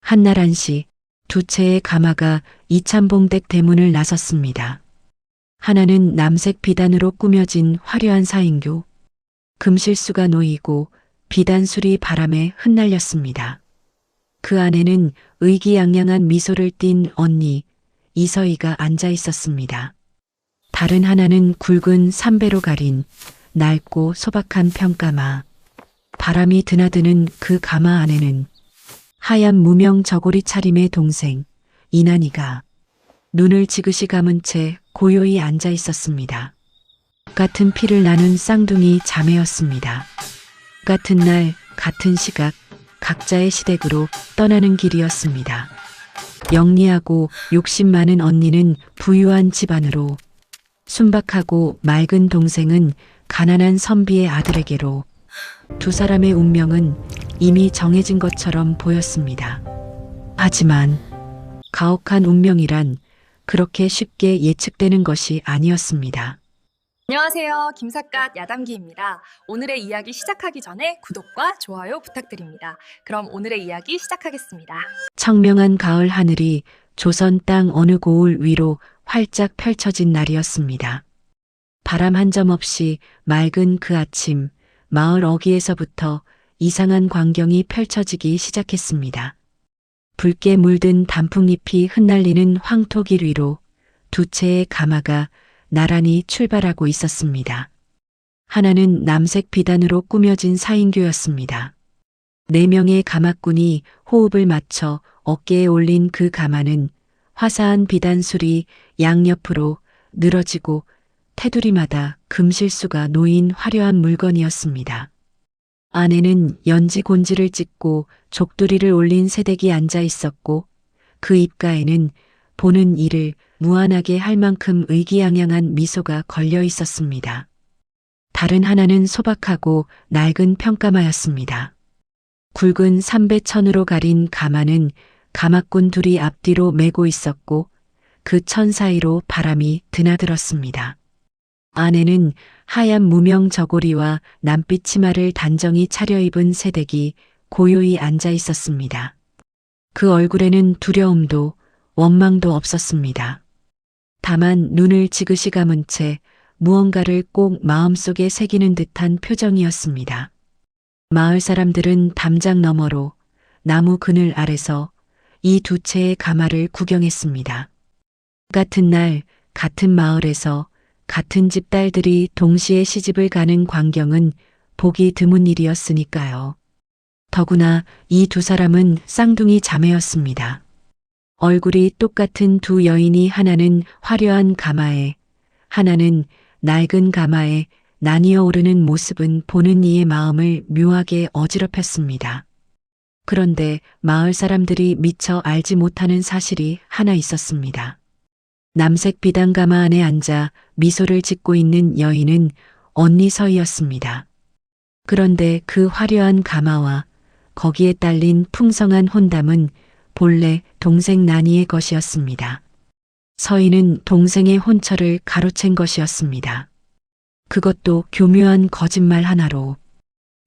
한날 1시 두 채의 가마가 이참봉댁 대문을 나섰습니다. 하나는 남색 비단으로 꾸며진 화려한 사인교, 금실수가 놓이고 비단술이 바람에 흩날렸습니다. 그 안에는 의기양양한 미소를 띤 언니 이서희가 앉아 있었습니다. 다른 하나는 굵은 삼배로 가린 낡고 소박한 평가마. 바람이 드나드는 그 가마 안에는 하얀 무명 저고리 차림의 동생 이난이가 눈을 지그시 감은 채 고요히 앉아 있었습니다. 같은 피를 나눈 쌍둥이 자매였습니다. 같은 날 같은 시각 각자의 시댁으로 떠나는 길이었습니다. 영리하고 욕심 많은 언니는 부유한 집안으로, 순박하고 맑은 동생은 가난한 선비의 아들에게로, 두 사람의 운명은 이미 정해진 것처럼 보였습니다. 하지만 가혹한 운명이란 그렇게 쉽게 예측되는 것이 아니었습니다. 안녕하세요. 김삿갓 야담기입니다. 오늘의 이야기 시작하기 전에 구독과 좋아요 부탁드립니다. 그럼 오늘의 이야기 시작하겠습니다. 청명한 가을 하늘이 조선 땅 어느 고을 위로 활짝 펼쳐진 날이었습니다. 바람 한 점 없이 맑은 그 아침, 마을 어귀에서부터 이상한 광경이 펼쳐지기 시작했습니다. 붉게 물든 단풍잎이 흩날리는 황토길 위로 두 채의 가마가 나란히 출발하고 있었습니다. 하나는 남색 비단으로 꾸며진 사인교였습니다. 4명의 가마꾼이 호흡을 맞춰 어깨에 올린 그 가마는 화사한 비단술이 양옆으로 늘어지고 테두리마다 금실수가 놓인 화려한 물건이었습니다. 안에는 연지 곤지를 찢고 족두리를 올린 새댁이 앉아 있었고 그 입가에는 보는 이를 무한하게 할 만큼 의기양양한 미소가 걸려 있었습니다. 다른 하나는 소박하고 낡은 평가마였습니다. 굵은 삼배천으로 가린 가마는 가마꾼 둘이 앞뒤로 메고 있었고 그 천 사이로 바람이 드나들었습니다. 안에는 하얀 무명 저고리와 남빛 치마를 단정히 차려입은 새댁이 고요히 앉아 있었습니다. 그 얼굴에는 두려움도 원망도 없었습니다. 다만 눈을 지그시 감은 채 무언가를 꼭 마음속에 새기는 듯한 표정이었습니다. 마을 사람들은 담장 너머로 나무 그늘 아래서 이 두 채의 가마를 구경했습니다. 같은 날 같은 마을에서 같은 집 딸들이 동시에 시집을 가는 광경은 보기 드문 일이었으니까요. 더구나 이 두 사람은 쌍둥이 자매였습니다. 얼굴이 똑같은 두 여인이 하나는 화려한 가마에, 하나는 낡은 가마에 나뉘어 오르는 모습은 보는 이의 마음을 묘하게 어지럽혔습니다. 그런데 마을 사람들이 미처 알지 못하는 사실이 하나 있었습니다. 남색 비단 가마 안에 앉아 미소를 짓고 있는 여인은 언니 서희였습니다. 그런데 그 화려한 가마와 거기에 딸린 풍성한 혼담은 본래 동생 난이의 것이었습니다. 서희는 동생의 혼처를 가로챈 것이었습니다. 그것도 교묘한 거짓말 하나로.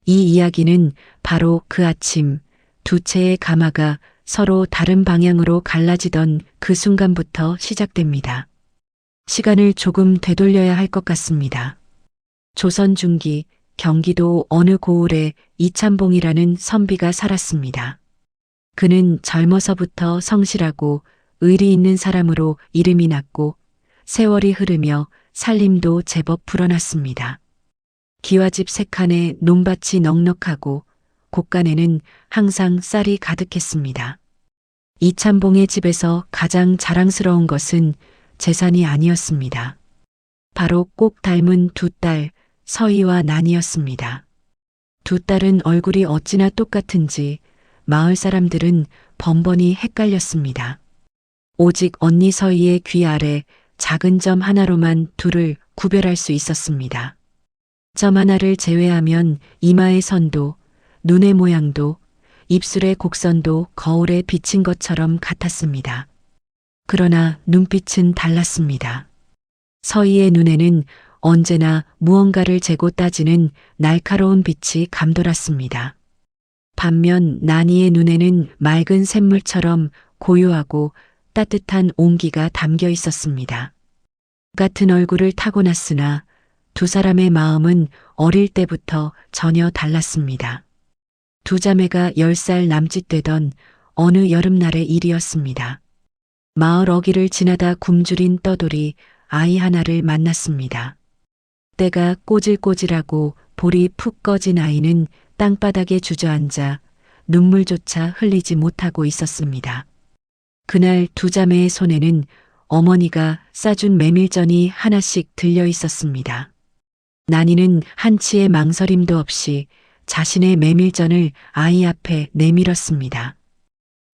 이 이야기는 바로 그 아침 두 채의 가마가 서로 다른 방향으로 갈라지던 그 순간부터 시작됩니다. 시간을 조금 되돌려야 할 것 같습니다. 조선 중기 경기도 어느 고을에 이참봉이라는 선비가 살았습니다. 그는 젊어서부터 성실하고 의리 있는 사람으로 이름이 났고 세월이 흐르며 살림도 제법 불어났습니다. 기와집 세 칸에 논밭이 넉넉하고 곳간에는 항상 쌀이 가득했습니다. 이참봉의 집에서 가장 자랑스러운 것은 재산이 아니었습니다. 바로 꼭 닮은 두 딸 서희와 난이었습니다. 두 딸은 얼굴이 어찌나 똑같은지 마을 사람들은 번번이 헷갈렸습니다. 오직 언니 서희의 귀 아래 작은 점 하나로만 둘을 구별할 수 있었습니다. 점 하나를 제외하면 이마의 선도, 눈의 모양도, 입술의 곡선도 거울에 비친 것처럼 같았습니다. 그러나 눈빛은 달랐습니다. 서희의 눈에는 언제나 무언가를 재고 따지는 날카로운 빛이 감돌았습니다. 반면 난이의 눈에는 맑은 샘물처럼 고요하고 따뜻한 온기가 담겨 있었습니다. 같은 얼굴을 타고났으나 두 사람의 마음은 어릴 때부터 전혀 달랐습니다. 두 자매가 10살 남짓되던 어느 여름날의 일이었습니다. 마을 어귀를 지나다 굶주린 떠돌이 아이 하나를 만났습니다. 때가 꼬질꼬질하고 볼이 푹 꺼진 아이는 땅바닥에 주저앉아 눈물조차 흘리지 못하고 있었습니다. 그날 두 자매의 손에는 어머니가 싸준 메밀전이 하나씩 들려 있었습니다. 난이는 한치의 망설임도 없이 자신의 메밀전을 아이 앞에 내밀었습니다.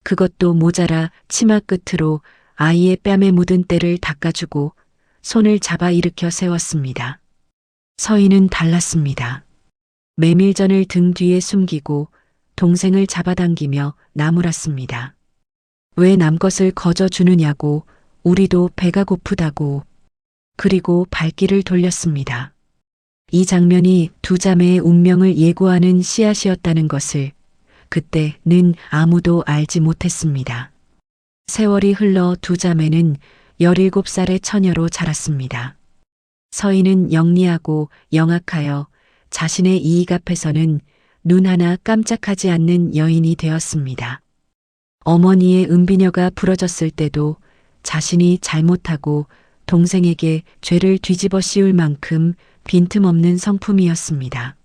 그것도 모자라 치마 끝으로 아이의 뺨에 묻은 때를 닦아주고 손을 잡아 일으켜 세웠습니다. 서희는 달랐습니다. 메밀전을 등 뒤에 숨기고 동생을 잡아당기며 나무랐습니다. 왜 남 것을 거저 주느냐고, 우리도 배가 고프다고. 그리고 발길을 돌렸습니다. 이 장면이 두 자매의 운명을 예고하는 씨앗이었다는 것을 그때는 아무도 알지 못했습니다. 세월이 흘러 두 자매는 17살의 처녀로 자랐습니다. 서희는 영리하고 영악하여 자신의 이익 앞에서는 눈 하나 깜짝하지 않는 여인이 되었습니다. 어머니의 은비녀가 부러졌을 때도 자신이 잘못하고 동생에게 죄를 뒤집어 씌울 만큼 빈틈없는 성품이었습니다.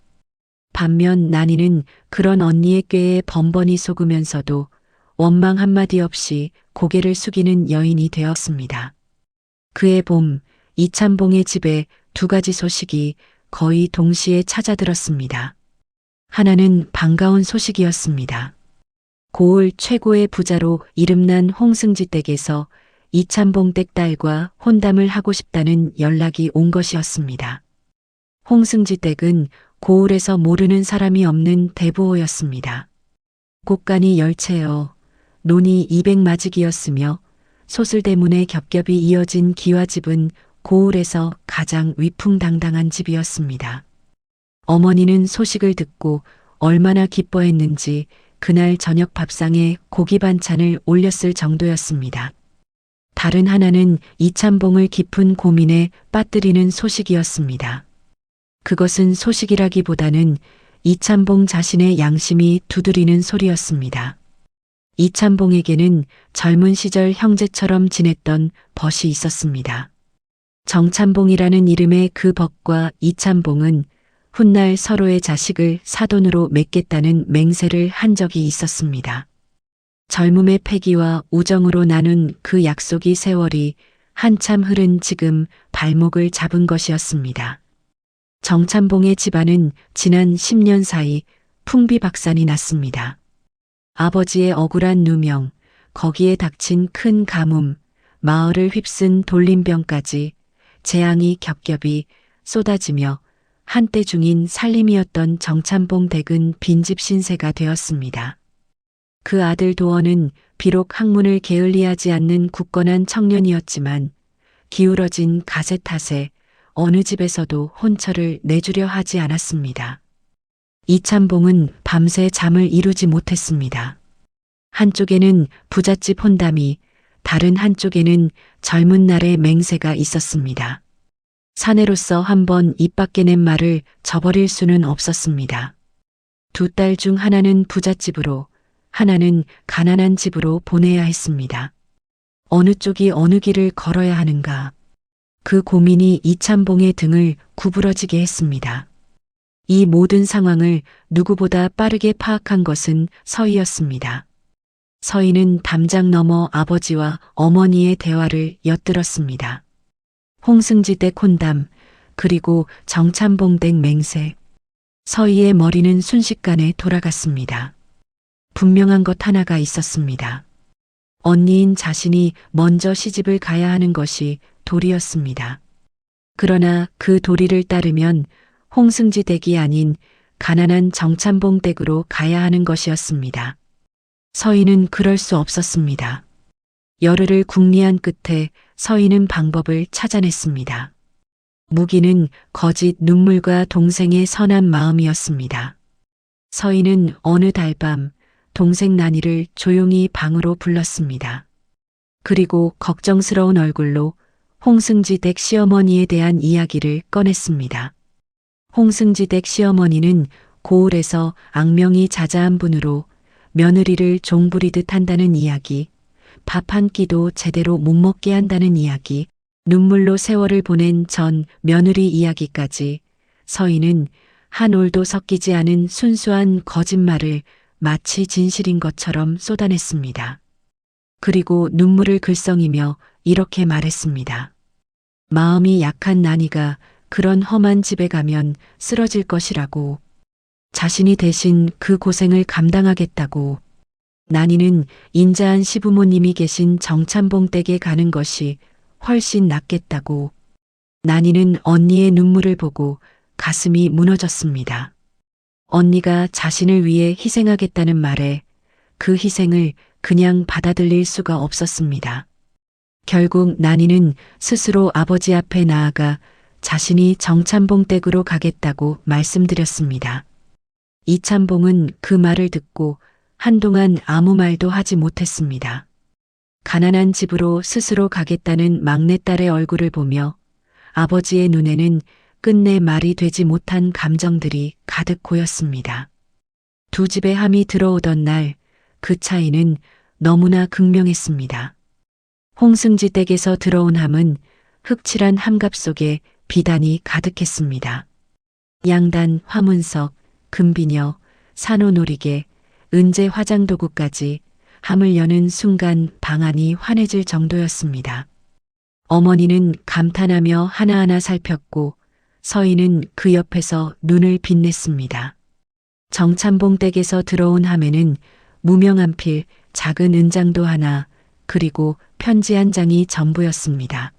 반면 난이는 그런 언니의 꾀에 번번이 속으면서도 원망 한마디 없이 고개를 숙이는 여인이 되었습니다. 그해 봄, 이찬봉의 집에 두 가지 소식이 거의 동시에 찾아들었습니다. 하나는 반가운 소식이었습니다. 고을 최고의 부자로 이름난 홍승지 댁에서 이찬봉 댁 딸과 혼담을 하고 싶다는 연락이 온 것이었습니다. 홍승지 댁은 고을에서 모르는 사람이 없는 대부호였습니다. 곳간이 열채여 논이 200마직이었으며 소슬대문에 겹겹이 이어진 기와집은 고을에서 가장 위풍당당한 집이었습니다. 어머니는 소식을 듣고 얼마나 기뻐했는지 그날 저녁 밥상에 고기 반찬을 올렸을 정도였습니다. 다른 하나는 이찬봉을 깊은 고민에 빠뜨리는 소식이었습니다. 그것은 소식이라기보다는 이찬봉 자신의 양심이 두드리는 소리였습니다. 이찬봉에게는 젊은 시절 형제처럼 지냈던 벗이 있었습니다. 정찬봉이라는 이름의 그 벗과 이찬봉은 훗날 서로의 자식을 사돈으로 맺겠다는 맹세를 한 적이 있었습니다. 젊음의 패기와 우정으로 나눈 그 약속이 세월이 한참 흐른 지금 발목을 잡은 것이었습니다. 정찬봉의 집안은 지난 10년 사이 풍비박산이 났습니다. 아버지의 억울한 누명, 거기에 닥친 큰 가뭄, 마을을 휩쓴 돌림병까지 재앙이 겹겹이 쏟아지며 한때 중인 살림이었던 정찬봉 댁은 빈집 신세가 되었습니다. 그 아들 도원은 비록 학문을 게을리하지 않는 굳건한 청년이었지만 기울어진 가세 탓에 어느 집에서도 혼처를 내주려 하지 않았습니다. 이찬봉은 밤새 잠을 이루지 못했습니다. 한쪽에는 부잣집 혼담이, 다른 한쪽에는 젊은 날의 맹세가 있었습니다. 사내로서 한번 입 밖에 낸 말을 저버릴 수는 없었습니다. 두 딸 중 하나는 부잣집으로, 하나는 가난한 집으로 보내야 했습니다. 어느 쪽이 어느 길을 걸어야 하는가. 그 고민이 이찬봉의 등을 구부러지게 했습니다. 이 모든 상황을 누구보다 빠르게 파악한 것은 서희였습니다. 서희는 담장 너머 아버지와 어머니의 대화를 엿들었습니다. 홍승지 댁 혼담, 그리고 정찬봉 댁 맹세. 서희의 머리는 순식간에 돌아갔습니다. 분명한 것 하나가 있었습니다. 언니인 자신이 먼저 시집을 가야 하는 것이 도리였습니다. 그러나 그 도리를 따르면 홍승지 댁이 아닌 가난한 정찬봉 댁으로 가야 하는 것이었습니다. 서희는 그럴 수 없었습니다. 열흘을 궁리한 끝에 서희는 방법을 찾아냈습니다. 무기는 거짓 눈물과 동생의 선한 마음이었습니다. 서인은 어느 달밤 동생 난이를 조용히 방으로 불렀습니다. 그리고 걱정스러운 얼굴로 홍승지 댁 시어머니에 대한 이야기를 꺼냈습니다. 홍승지 댁 시어머니는 고을에서 악명이 자자한 분으로 며느리를 종부리듯 한다는 이야기, 밥 한 끼도 제대로 못 먹게 한다는 이야기, 눈물로 세월을 보낸 전 며느리 이야기까지 서인은 한 올도 섞이지 않은 순수한 거짓말을 마치 진실인 것처럼 쏟아냈습니다. 그리고 눈물을 글썽이며 이렇게 말했습니다. 마음이 약한 난이가 그런 험한 집에 가면 쓰러질 것이라고. 자신이 대신 그 고생을 감당하겠다고. 난이는 인자한 시부모님이 계신 정찬봉 댁에 가는 것이 훨씬 낫겠다고. 난이는 언니의 눈물을 보고 가슴이 무너졌습니다. 언니가 자신을 위해 희생하겠다는 말에 그 희생을 그냥 받아들일 수가 없었습니다. 결국 난이는 스스로 아버지 앞에 나아가 자신이 정찬봉 댁으로 가겠다고 말씀드렸습니다. 이찬봉은 그 말을 듣고 한동안 아무 말도 하지 못했습니다. 가난한 집으로 스스로 가겠다는 막내딸의 얼굴을 보며 아버지의 눈에는 끝내 말이 되지 못한 감정들이 가득 고였습니다. 두 집의 함이 들어오던 날 그 차이는 너무나 극명했습니다. 홍승지 댁에서 들어온 함은 흑칠한 함갑 속에 비단이 가득했습니다. 양단, 화문석, 금비녀, 산호놀이개, 은재 화장도구까지 함을 여는 순간 방 안이 환해질 정도였습니다. 어머니는 감탄하며 하나하나 살폈고 서인은 그 옆에서 눈을 빛냈습니다. 정찬봉 댁에서 들어온 함에는 무명 한 필, 작은 은장도 하나, 그리고 편지 한 장이 전부였습니다.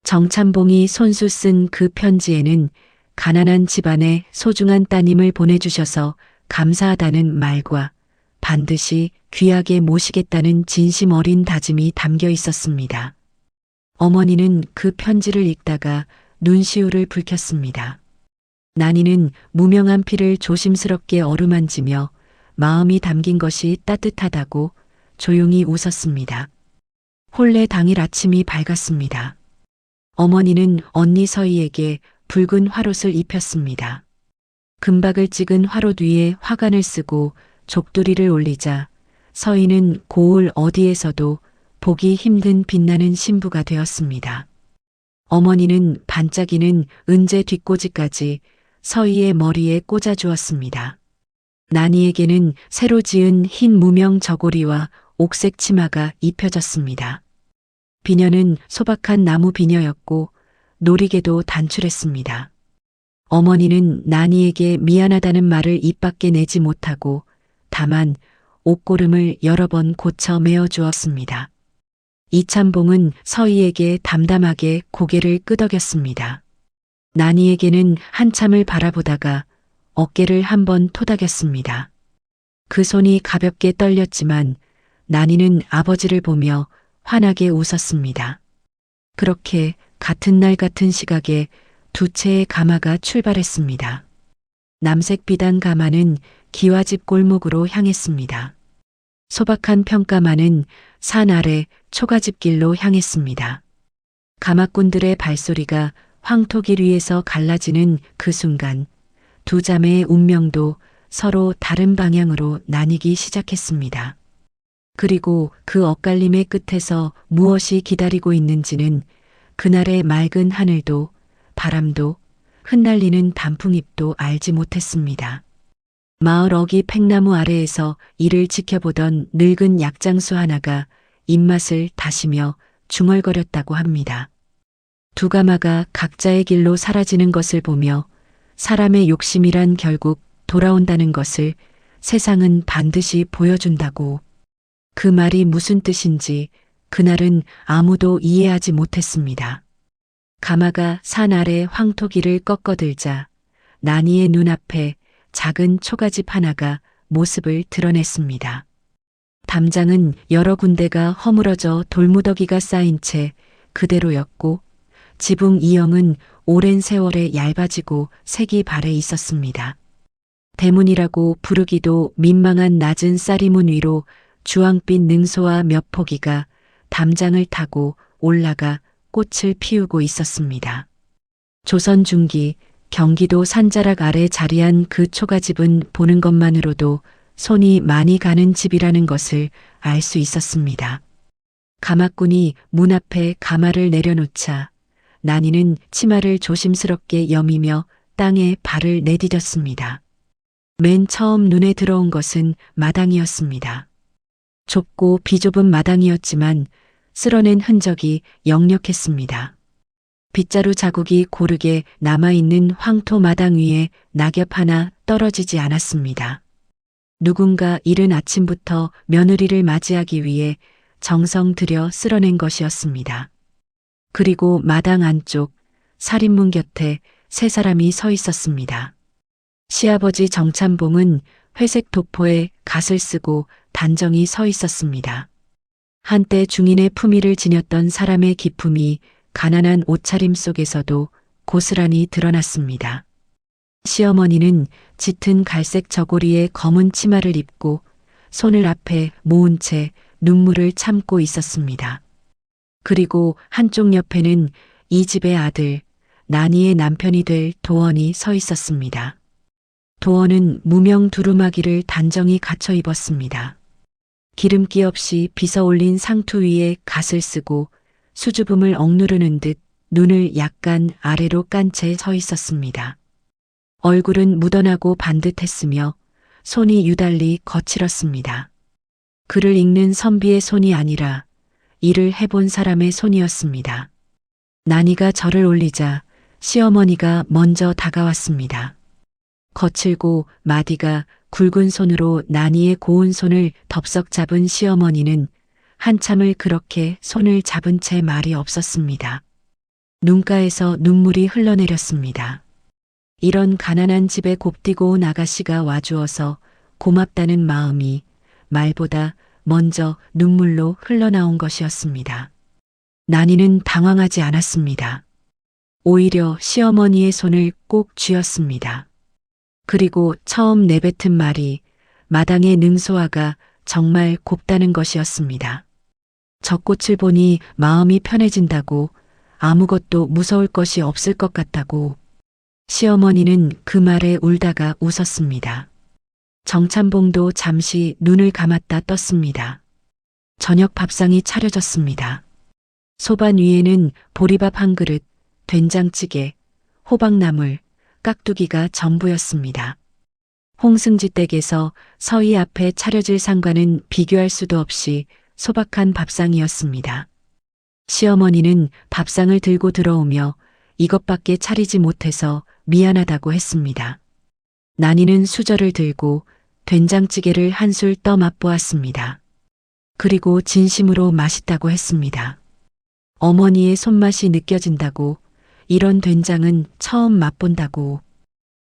정찬봉이 손수 쓴 그 편지에는 가난한 집안에 소중한 따님을 보내주셔서 감사하다는 말과 반드시 귀하게 모시겠다는 진심 어린 다짐이 담겨 있었습니다. 어머니는 그 편지를 읽다가 눈시울을 붉혔습니다. 난이는 무명한 피를 조심스럽게 어루만지며 마음이 담긴 것이 따뜻하다고 조용히 웃었습니다. 혼례 당일 아침이 밝았습니다. 어머니는 언니 서희에게 붉은 화롯을 입혔습니다. 금박을 찍은 화롯 위에 화관을 쓰고 족두리를 올리자 서희는 고을 어디에서도 보기 힘든 빛나는 신부가 되었습니다. 어머니는 반짝이는 은재 뒷꽂이까지 서희의 머리에 꽂아주었습니다. 난이에게는 새로 지은 흰 무명 저고리와 옥색 치마가 입혀졌습니다. 비녀는 소박한 나무 비녀였고 놀이개도 단출했습니다. 어머니는 난이에게 미안하다는 말을 입 밖에 내지 못하고 다만 옷고름을 여러 번 고쳐 메어 주었습니다. 이찬봉은 서희에게 담담하게 고개를 끄덕였습니다. 난이에게는 한참을 바라보다가 어깨를 한번 토닥였습니다. 그 손이 가볍게 떨렸지만 난이는 아버지를 보며 환하게 웃었습니다. 그렇게 같은 날 같은 시각에 두 채의 가마가 출발했습니다. 남색 비단 가마는 기와집 골목으로 향했습니다. 소박한 평가마는 산 아래 초가집 길로 향했습니다. 가마꾼들의 발소리가 황토길 위에서 갈라지는 그 순간 두 자매의 운명도 서로 다른 방향으로 나뉘기 시작했습니다. 그리고 그 엇갈림의 끝에서 무엇이 기다리고 있는지는 그날의 맑은 하늘도 바람도 흩날리는 단풍잎도 알지 못했습니다. 마을 어기 팽나무 아래에서 이를 지켜보던 늙은 약장수 하나가 입맛을 다시며 중얼거렸다고 합니다. 두 가마가 각자의 길로 사라지는 것을 보며 사람의 욕심이란 결국 돌아온다는 것을 세상은 반드시 보여준다고. 그 말이 무슨 뜻인지 그날은 아무도 이해하지 못했습니다. 가마가 산 아래 황토길을 꺾어들자 난이의 눈앞에 작은 초가집 하나가 모습을 드러냈습니다. 담장은 여러 군데가 허물어져 돌무더기가 쌓인 채 그대로였고 지붕 이형은 오랜 세월에 얇아지고 색이 발해 있었습니다. 대문이라고 부르기도 민망한 낮은 쌀이문 위로 주황빛 능소와 몇 포기가 담장을 타고 올라가 꽃을 피우고 있었습니다. 조선 중기 경기도 산자락 아래 자리한 그 초가집은 보는 것만으로도 손이 많이 가는 집이라는 것을 알 수 있었습니다. 가마꾼이 문 앞에 가마를 내려놓자 난이는 치마를 조심스럽게 여미며 땅에 발을 내디뎠습니다. 맨 처음 눈에 들어온 것은 마당이었습니다. 좁고 비좁은 마당이었지만 쓸어낸 흔적이 역력했습니다. 빗자루 자국이 고르게 남아있는 황토 마당 위에 낙엽 하나 떨어지지 않았습니다. 누군가 이른 아침부터 며느리를 맞이하기 위해 정성 들여 쓸어낸 것이었습니다. 그리고 마당 안쪽 살인문 곁에 세 사람이 서 있었습니다. 시아버지 정찬봉은 회색 도포에 갓을 쓰고 단정히 서 있었습니다. 한때 중인의 품위를 지녔던 사람의 기품이 가난한 옷차림 속에서도 고스란히 드러났습니다. 시어머니는 짙은 갈색 저고리에 검은 치마를 입고 손을 앞에 모은 채 눈물을 참고 있었습니다. 그리고 한쪽 옆에는 이 집의 아들, 난이의 남편이 될 도원이 서 있었습니다. 도원은 무명 두루마기를 단정히 갖춰 입었습니다. 기름기 없이 빗어 올린 상투 위에 갓을 쓰고 수줍음을 억누르는 듯 눈을 약간 아래로 깐 채 서 있었습니다. 얼굴은 묻어나고 반듯했으며 손이 유달리 거칠었습니다. 글을 읽는 선비의 손이 아니라 일을 해본 사람의 손이었습니다. 난이가 절을 올리자 시어머니가 먼저 다가왔습니다. 거칠고 마디가 굵은 손으로 난이의 고운 손을 덥석 잡은 시어머니는 한참을 그렇게 손을 잡은 채 말이 없었습니다. 눈가에서 눈물이 흘러내렸습니다. 이런 가난한 집에 곱디고 온 아가씨가 와주어서 고맙다는 마음이 말보다 먼저 눈물로 흘러나온 것이었습니다. 난이는 당황하지 않았습니다. 오히려 시어머니의 손을 꼭 쥐었습니다. 그리고 처음 내뱉은 말이 마당의 능소아가 정말 곱다는 것이었습니다. 젖꽃을 보니 마음이 편해진다고, 아무것도 무서울 것이 없을 것 같다고. 시어머니는 그 말에 울다가 웃었습니다. 정찬봉도 잠시 눈을 감았다 떴습니다. 저녁 밥상이 차려졌습니다. 소반 위에는 보리밥 한 그릇, 된장찌개, 호박나물, 깍두기가 전부였습니다. 홍승지 댁에서 서희 앞에 차려질 상과는 비교할 수도 없이 소박한 밥상이었습니다. 시어머니는 밥상을 들고 들어오며 이것밖에 차리지 못해서 미안하다고 했습니다. 난이는 수저를 들고 된장찌개를 한술 떠 맛보았습니다. 그리고 진심으로 맛있다고 했습니다. 어머니의 손맛이 느껴진다고, 이런 된장은 처음 맛본다고.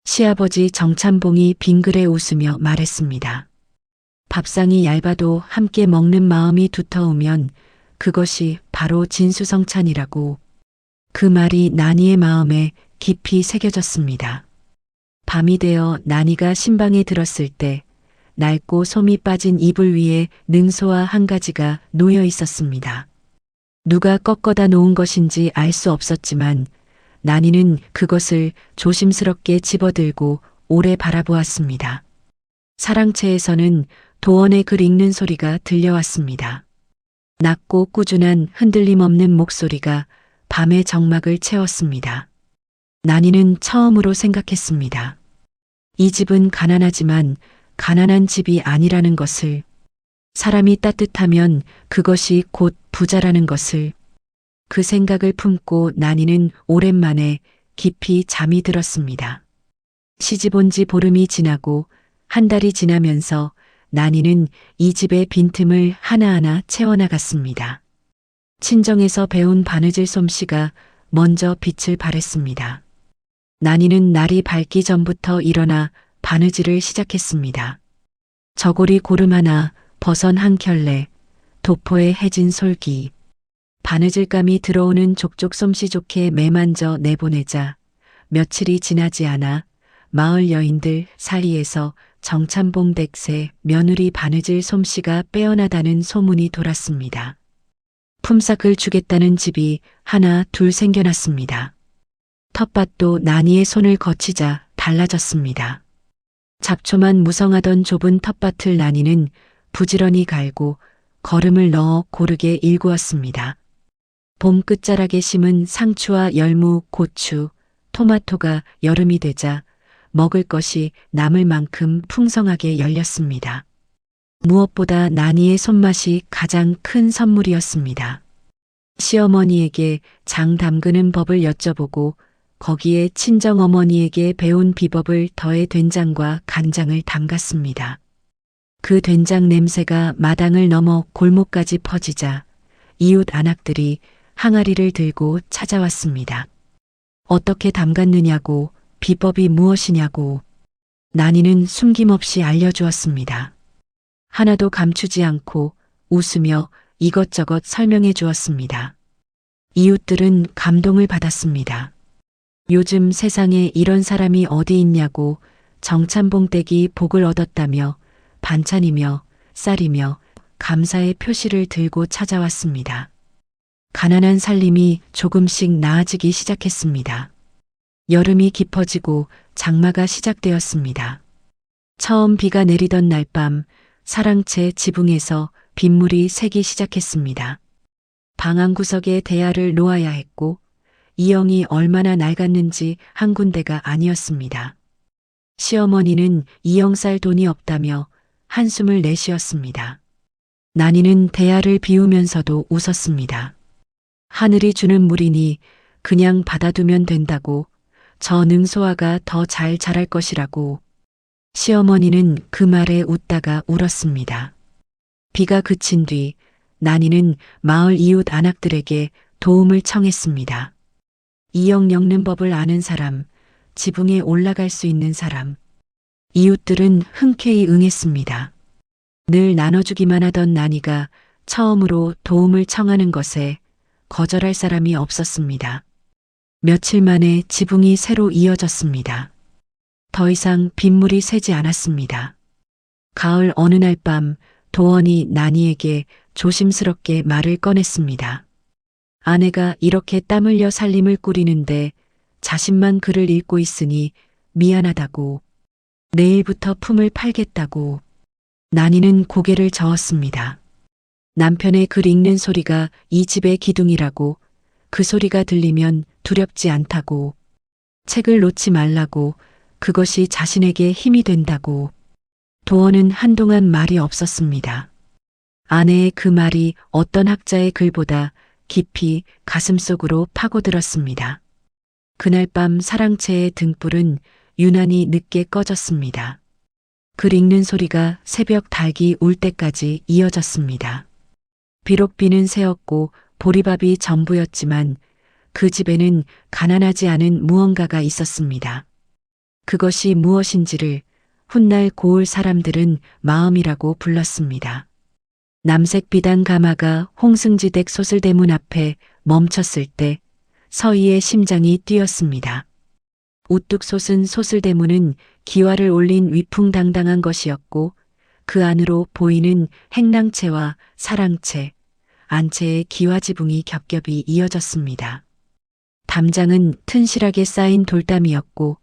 시아버지 정찬봉이 빙그레 웃으며 말했습니다. 밥상이 얇아도 함께 먹는 마음이 두터우면 그것이 바로 진수성찬이라고. 그 말이 난이의 마음에 깊이 새겨졌습니다. 밤이 되어 난이가 신방에 들었을 때 낡고 솜이 빠진 이불 위에 능소와 한 가지가 놓여 있었습니다. 누가 꺾어다 놓은 것인지 알 수 없었지만 난이는 그것을 조심스럽게 집어들고 오래 바라보았습니다. 사랑채에서는 도원의 글 읽는 소리가 들려왔습니다. 낮고 꾸준한 흔들림 없는 목소리가 밤의 정막을 채웠습니다. 난이는 처음으로 생각했습니다. 이 집은 가난하지만 가난한 집이 아니라는 것을, 사람이 따뜻하면 그것이 곧 부자라는 것을. 그 생각을 품고 난이는 오랜만에 깊이 잠이 들었습니다. 시집 온 지 보름이 지나고 한 달이 지나면서 난이는 이 집의 빈틈을 하나하나 채워나갔습니다. 친정에서 배운 바느질 솜씨가 먼저 빛을 발했습니다. 난이는 날이 밝기 전부터 일어나 바느질을 시작했습니다. 저고리 고름 하나, 버선 한 켤레, 도포에 해진 솔기. 바느질감이 들어오는 족족 솜씨 좋게 매만져 내보내자 며칠이 지나지 않아 마을 여인들 사이에서 정찬봉 댁새 며느리 바느질 솜씨가 빼어나다는 소문이 돌았습니다. 품삯을 주겠다는 집이 하나 둘 생겨났습니다. 텃밭도 난이의 손을 거치자 달라졌습니다. 잡초만 무성하던 좁은 텃밭을 난이는 부지런히 갈고 거름을 넣어 고르게 일구었습니다. 봄 끝자락에 심은 상추와 열무, 고추, 토마토가 여름이 되자 먹을 것이 남을 만큼 풍성하게 열렸습니다. 무엇보다 난이의 손맛이 가장 큰 선물이었습니다. 시어머니에게 장 담그는 법을 여쭤보고 거기에 친정어머니에게 배운 비법을 더해 된장과 간장을 담갔습니다. 그 된장 냄새가 마당을 넘어 골목까지 퍼지자 이웃 안악들이 항아리를 들고 찾아왔습니다. 어떻게 담갔느냐고, 비법이 무엇이냐고. 난이는 숨김없이 알려주었습니다. 하나도 감추지 않고 웃으며 이것저것 설명해 주었습니다. 이웃들은 감동을 받았습니다. 요즘 세상에 이런 사람이 어디 있냐고 정찬봉 댁이 복을 얻었다며 반찬이며 쌀이며 감사의 표시를 들고 찾아왔습니다. 가난한 살림이 조금씩 나아지기 시작했습니다. 여름이 깊어지고 장마가 시작되었습니다. 처음 비가 내리던 날 밤 사랑채 지붕에서 빗물이 새기 시작했습니다. 방 한구석에 대야를 놓아야 했고 이영이 얼마나 낡았는지 한 군데가 아니었습니다. 시어머니는 이영 쌀 돈이 없다며 한숨을 내쉬었습니다. 난이는 대야를 비우면서도 웃었습니다. 하늘이 주는 물이니 그냥 받아두면 된다고, 저 능소아가 더 잘 자랄 것이라고. 시어머니는 그 말에 웃다가 울었습니다. 비가 그친 뒤 난이는 마을 이웃 안악들에게 도움을 청했습니다. 이영 엮는 법을 아는 사람, 지붕에 올라갈 수 있는 사람. 이웃들은 흔쾌히 응했습니다. 늘 나눠주기만 하던 난이가 처음으로 도움을 청하는 것에 거절할 사람이 없었습니다. 며칠 만에 지붕이 새로 이어졌습니다. 더 이상 빗물이 새지 않았습니다. 가을 어느 날 밤 도원이 난이에게 조심스럽게 말을 꺼냈습니다. 아내가 이렇게 땀 흘려 살림을 꾸리는데 자신만 글을 읽고 있으니 미안하다고, 내일부터 품을 팔겠다고. 난이는 고개를 저었습니다. 남편의 글 읽는 소리가 이 집의 기둥이라고, 그 소리가 들리면 두렵지 않다고, 책을 놓지 말라고, 그것이 자신에게 힘이 된다고. 도원은 한동안 말이 없었습니다. 아내의 그 말이 어떤 학자의 글보다 깊이 가슴속으로 파고들었습니다. 그날 밤 사랑채의 등불은 유난히 늦게 꺼졌습니다. 글 읽는 소리가 새벽 닭이 울 때까지 이어졌습니다. 비록 비는 새었고 보리밥이 전부였지만 그 집에는 가난하지 않은 무언가가 있었습니다. 그것이 무엇인지를 훗날 고을 사람들은 마음이라고 불렀습니다. 남색 비단 가마가 홍승지댁 소슬대문 앞에 멈췄을 때 서희의 심장이 뛰었습니다. 우뚝 솟은 소슬대문은 기와를 올린 위풍당당한 것이었고 그 안으로 보이는 행랑채와 사랑채, 안채의 기와지붕이 겹겹이 이어졌습니다. 담장은 튼실하게 쌓인 돌담이었고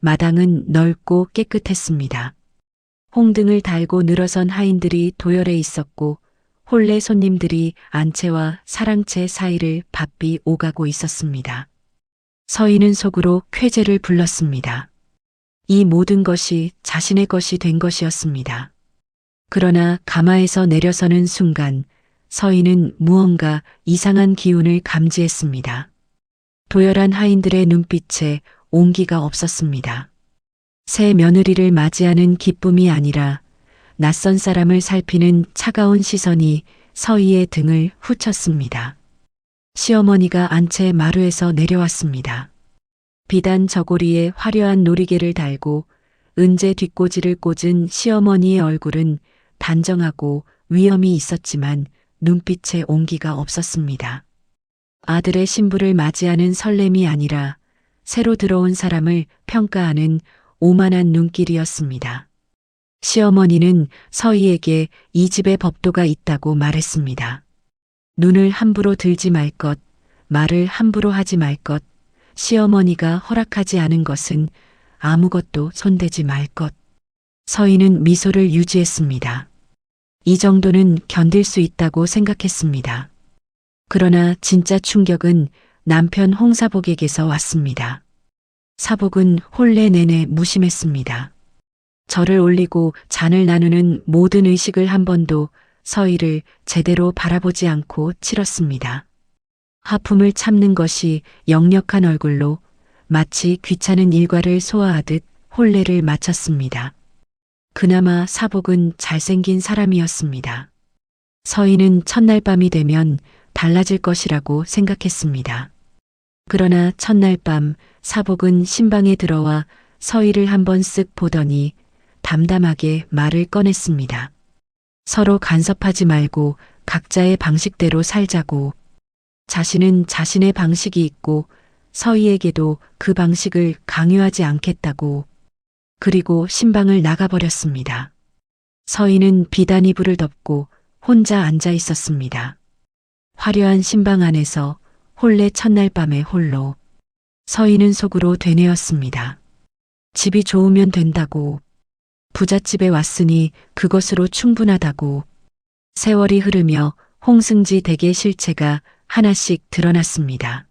마당은 넓고 깨끗했습니다. 홍등을 달고 늘어선 하인들이 도열해 있었고 혼례 손님들이 안채와 사랑채 사이를 바삐 오가고 있었습니다. 서희는 속으로 쾌재를 불렀습니다. 이 모든 것이 자신의 것이 된 것이었습니다. 그러나 가마에서 내려서는 순간 서희는 무언가 이상한 기운을 감지했습니다. 도열한 하인들의 눈빛에 온기가 없었습니다. 새 며느리를 맞이하는 기쁨이 아니라 낯선 사람을 살피는 차가운 시선이 서희의 등을 후쳤습니다. 시어머니가 안채 마루에서 내려왔습니다. 비단 저고리에 화려한 놀이개를 달고 은제 뒷꽂이를 꽂은 시어머니의 얼굴은 단정하고 위엄이 있었지만 눈빛에 온기가 없었습니다. 아들의 신부를 맞이하는 설렘이 아니라 새로 들어온 사람을 평가하는 오만한 눈길이었습니다. 시어머니는 서희에게 이 집에 법도가 있다고 말했습니다. 눈을 함부로 들지 말 것, 말을 함부로 하지 말 것, 시어머니가 허락하지 않은 것은 아무것도 손대지 말 것. 서희는 미소를 유지했습니다. 이 정도는 견딜 수 있다고 생각했습니다. 그러나 진짜 충격은 남편 홍사복에게서 왔습니다. 사복은 혼례 내내 무심했습니다. 절을 올리고 잔을 나누는 모든 의식을 한 번도 서희를 제대로 바라보지 않고 치렀습니다. 하품을 참는 것이 역력한 얼굴로 마치 귀찮은 일과를 소화하듯 혼례를 마쳤습니다. 그나마 사복은 잘생긴 사람이었습니다. 서희는 첫날 밤이 되면 달라질 것이라고 생각했습니다. 그러나 첫날 밤 사복은 신방에 들어와 서희를 한번 쓱 보더니 담담하게 말을 꺼냈습니다. 서로 간섭하지 말고 각자의 방식대로 살자고. 자신은 자신의 방식이 있고 서희에게도 그 방식을 강요하지 않겠다고. 그리고 신방을 나가버렸습니다. 서희는 비단 이불을 덮고 혼자 앉아 있었습니다. 화려한 신방 안에서 혼례 첫날 밤에 홀로. 서희는 속으로 되뇌었습니다. 집이 좋으면 된다고. 부잣집에 왔으니 그것으로 충분하다고. 세월이 흐르며 홍승지 댁의 실체가 하나씩 드러났습니다.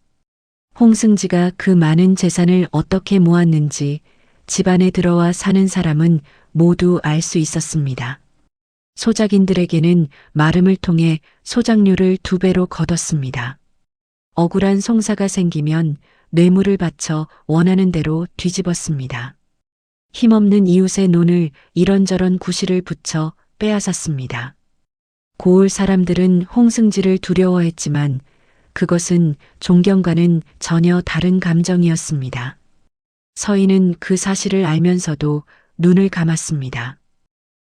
홍승지가 그 많은 재산을 어떻게 모았는지 집안에 들어와 사는 사람은 모두 알 수 있었습니다. 소작인들에게는 마름을 통해 소작료를 2배로 거뒀습니다. 억울한 송사가 생기면 뇌물을 바쳐 원하는 대로 뒤집었습니다. 힘없는 이웃의 논을 이런저런 구실을 붙여 빼앗았습니다. 고을 사람들은 홍승지를 두려워했지만 그것은 존경과는 전혀 다른 감정이었습니다. 서희는 그 사실을 알면서도 눈을 감았습니다.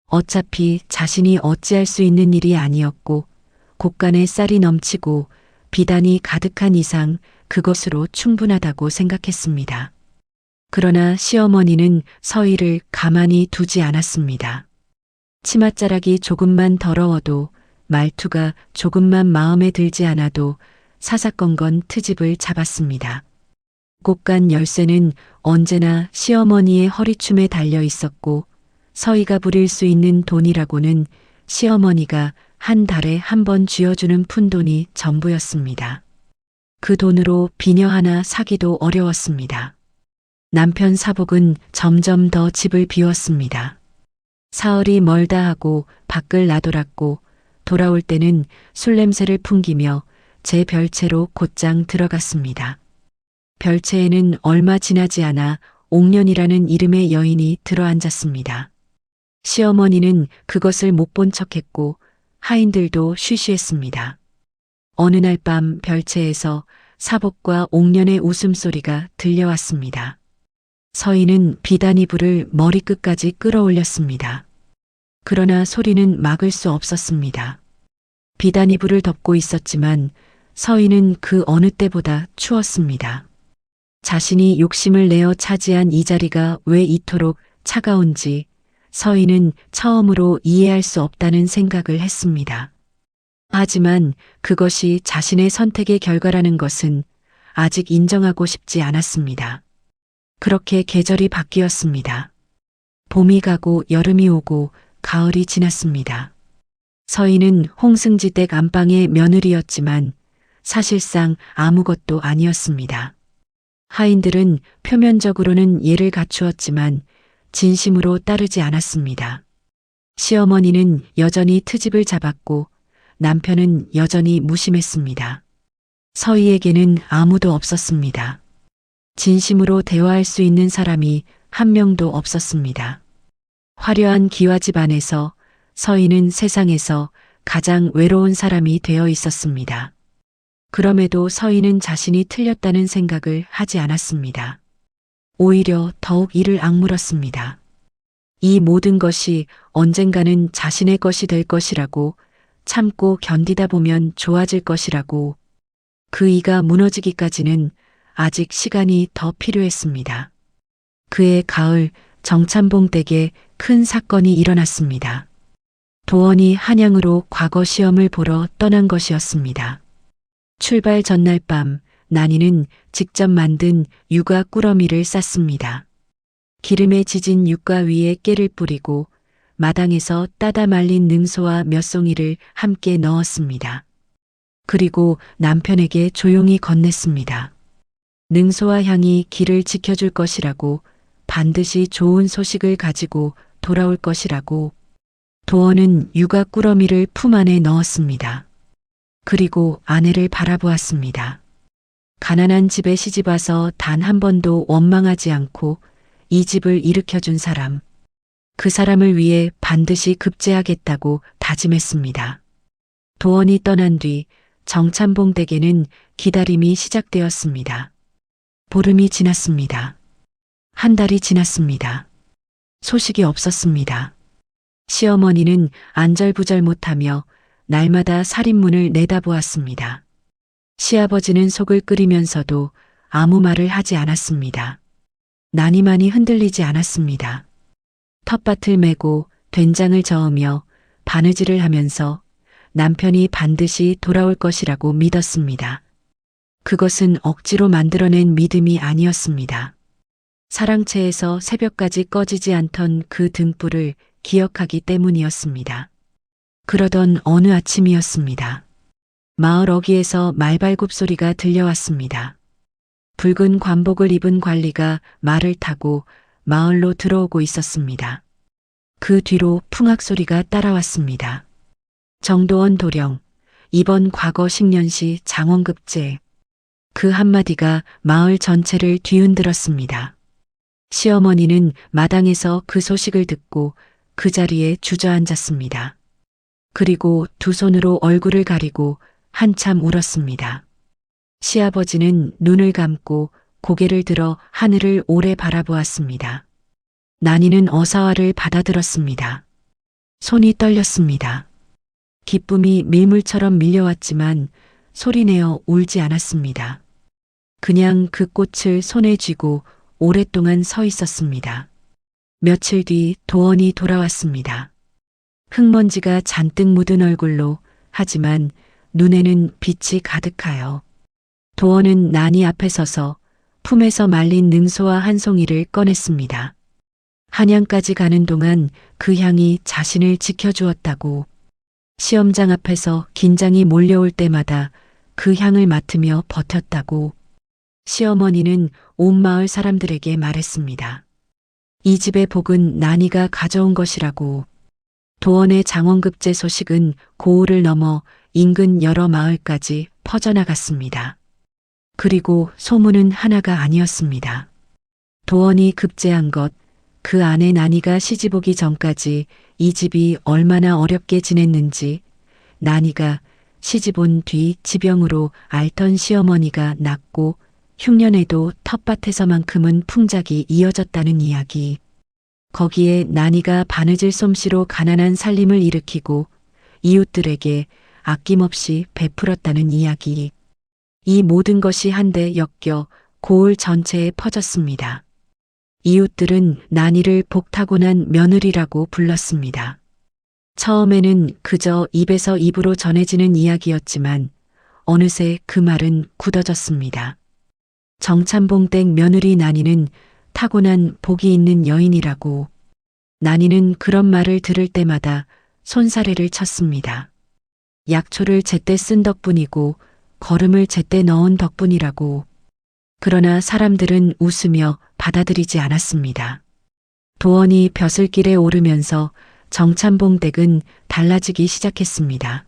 어차피 자신이 어찌할 수 있는 일이 아니었고 곳간에 쌀이 넘치고 비단이 가득한 이상 그것으로 충분하다고 생각했습니다. 그러나 시어머니는 서희를 가만히 두지 않았습니다. 치맛자락이 조금만 더러워도 말투가 조금만 마음에 들지 않아도 사사건건 트집을 잡았습니다. 곳간 열쇠는 언제나 시어머니의 허리춤에 달려 있었고 서희가 부릴 수 있는 돈이라고는 시어머니가 한 달에 한 번 쥐어주는 푼돈이 전부였습니다. 그 돈으로 비녀 하나 사기도 어려웠습니다. 남편 사복은 점점 더 집을 비웠습니다. 사흘이 멀다 하고 밖을 나돌았고 돌아올 때는 술 냄새를 풍기며 제 별채로 곧장 들어갔습니다. 별채에는 얼마 지나지 않아 옥년이라는 이름의 여인이 들어앉았습니다. 시어머니는 그것을 못 본 척했고 하인들도 쉬쉬했습니다. 어느 날 밤 별채에서 사복과 옥년의 웃음소리가 들려왔습니다. 서희는 비단 이불을 머리끝까지 끌어올렸습니다. 그러나 소리는 막을 수 없었습니다. 비단 이불을 덮고 있었지만 서희는 그 어느 때보다 추웠습니다. 자신이 욕심을 내어 차지한 이 자리가 왜 이토록 차가운지 서희는 처음으로 이해할 수 없다는 생각을 했습니다. 하지만 그것이 자신의 선택의 결과라는 것은 아직 인정하고 싶지 않았습니다. 그렇게 계절이 바뀌었습니다. 봄이 가고 여름이 오고 가을이 지났습니다. 서희는 홍승지 댁 안방의 며느리였지만 사실상 아무것도 아니었습니다. 하인들은 표면적으로는 예를 갖추었지만 진심으로 따르지 않았습니다. 시어머니는 여전히 트집을 잡았고 남편은 여전히 무심했습니다. 서희에게는 아무도 없었습니다. 진심으로 대화할 수 있는 사람이 한 명도 없었습니다. 화려한 기와집 안에서 서희는 세상에서 가장 외로운 사람이 되어 있었습니다. 그럼에도 서희는 자신이 틀렸다는 생각을 하지 않았습니다. 오히려 더욱 이를 악물었습니다. 이 모든 것이 언젠가는 자신의 것이 될 것이라고, 참고 견디다 보면 좋아질 것이라고, 그 이가 무너지기까지는 아직 시간이 더 필요했습니다. 그해 가을 정찬봉 댁에 큰 사건이 일어났습니다. 도원이 한양으로 과거 시험을 보러 떠난 것이었습니다. 출발 전날 밤 난이는 직접 만든 육아 꾸러미를 쌌습니다. 기름에 지진 육과 위에 깨를 뿌리고 마당에서 따다 말린 능소와 몇 송이를 함께 넣었습니다. 그리고 남편에게 조용히 건넸습니다. 능소와 향이 길을 지켜줄 것이라고, 반드시 좋은 소식을 가지고 돌아올 것이라고. 도원은 육아 꾸러미를 품 안에 넣었습니다. 그리고 아내를 바라보았습니다. 가난한 집에 시집와서 단 한 번도 원망하지 않고 이 집을 일으켜준 사람, 그 사람을 위해 반드시 급제하겠다고 다짐했습니다. 도원이 떠난 뒤 정찬봉 댁에는 기다림이 시작되었습니다. 보름이 지났습니다. 한 달이 지났습니다. 소식이 없었습니다. 시어머니는 안절부절 못하며 날마다 살인문을 내다보았습니다. 시아버지는 속을 끓이면서도 아무 말을 하지 않았습니다. 난이만이 흔들리지 않았습니다. 텃밭을 메고 된장을 저으며 바느질을 하면서 남편이 반드시 돌아올 것이라고 믿었습니다. 그것은 억지로 만들어낸 믿음이 아니었습니다. 사랑채에서 새벽까지 꺼지지 않던 그 등불을 기억하기 때문이었습니다. 그러던 어느 아침이었습니다. 마을 어귀에서 말발굽 소리가 들려왔습니다. 붉은 관복을 입은 관리가 말을 타고 마을로 들어오고 있었습니다. 그 뒤로 풍악 소리가 따라왔습니다. 정도원 도령, 이번 과거 식년시 장원급제. 그 한마디가 마을 전체를 뒤흔들었습니다. 시어머니는 마당에서 그 소식을 듣고 그 자리에 주저앉았습니다. 그리고 두 손으로 얼굴을 가리고 한참 울었습니다. 시아버지는 눈을 감고 고개를 들어 하늘을 오래 바라보았습니다. 난이는 어사화를 받아들었습니다. 손이 떨렸습니다. 기쁨이 밀물처럼 밀려왔지만 소리내어 울지 않았습니다. 그냥 그 꽃을 손에 쥐고 오랫동안 서 있었습니다. 며칠 뒤 도원이 돌아왔습니다. 흙먼지가 잔뜩 묻은 얼굴로, 하지만 눈에는 빛이 가득하여. 도원은 난이 앞에 서서 품에서 말린 능소와 한 송이를 꺼냈습니다. 한양까지 가는 동안 그 향이 자신을 지켜주었다고. 시험장 앞에서 긴장이 몰려올 때마다 그 향을 맡으며 버텼다고. 시어머니는 온 마을 사람들에게 말했습니다. 이 집의 복은 난이가 가져온 것이라고. 도원의 장원급제 소식은 고을을 넘어 인근 여러 마을까지 퍼져나갔습니다. 그리고 소문은 하나가 아니었습니다. 도원이 급제한 것, 그 안에 난이가 시집 오기 전까지 이 집이 얼마나 어렵게 지냈는지, 난이가 시집 온 뒤 지병으로 앓던 시어머니가 낫고 흉년에도 텃밭에서만큼은 풍작이 이어졌다는 이야기. 거기에 난이가 바느질 솜씨로 가난한 살림을 일으키고 이웃들에게 아낌없이 베풀었다는 이야기. 이 모든 것이 한데 엮여 고을 전체에 퍼졌습니다. 이웃들은 난이를 복타고난 며느리라고 불렀습니다. 처음에는 그저 입에서 입으로 전해지는 이야기였지만 어느새 그 말은 굳어졌습니다. 정찬봉 댁 며느리 난이는 타고난 복이 있는 여인이라고. 난이는 그런 말을 들을 때마다 손사래를 쳤습니다. 약초를 제때 쓴 덕분이고 거름을 제때 넣은 덕분이라고. 그러나 사람들은 웃으며 받아들이지 않았습니다. 도원이 벼슬길에 오르면서 정찬봉 댁은 달라지기 시작했습니다.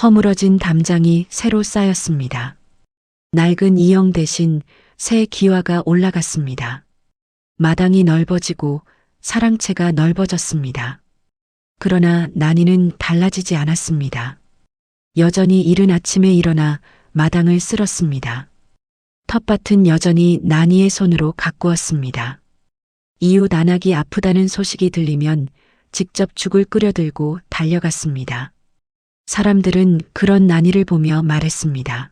허물어진 담장이 새로 쌓였습니다. 낡은 이영 대신 새 기와가 올라갔습니다. 마당이 넓어지고 사랑채가 넓어졌습니다. 그러나 난이는 달라지지 않았습니다. 여전히 이른 아침에 일어나 마당을 쓸었습니다. 텃밭은 여전히 난이의 손으로 가꾸었습니다. 이웃 안악이 아프다는 소식이 들리면 직접 죽을 끓여들고 달려갔습니다. 사람들은 그런 난이를 보며 말했습니다.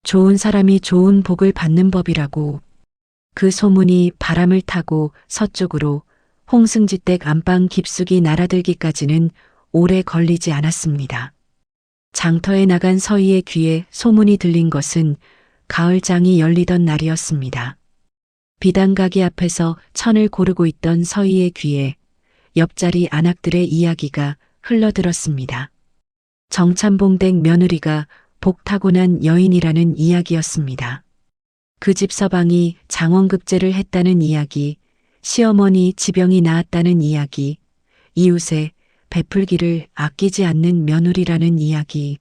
좋은 사람이 좋은 복을 받는 법이라고. 그 소문이 바람을 타고 서쪽으로 홍승지댁 안방 깊숙이 날아들기까지는 오래 걸리지 않았습니다. 장터에 나간 서희의 귀에 소문이 들린 것은 가을장이 열리던 날이었습니다. 비단가게 앞에서 천을 고르고 있던 서희의 귀에 옆자리 안악들의 이야기가 흘러들었습니다. 정찬봉댁 며느리가 복 타고난 여인이라는 이야기였습니다. 그 집 서방이 장원급제를 했다는 이야기, 시어머니 지병이 나았다는 이야기, 이웃에 베풀기를 아끼지 않는 며느리라는 이야기,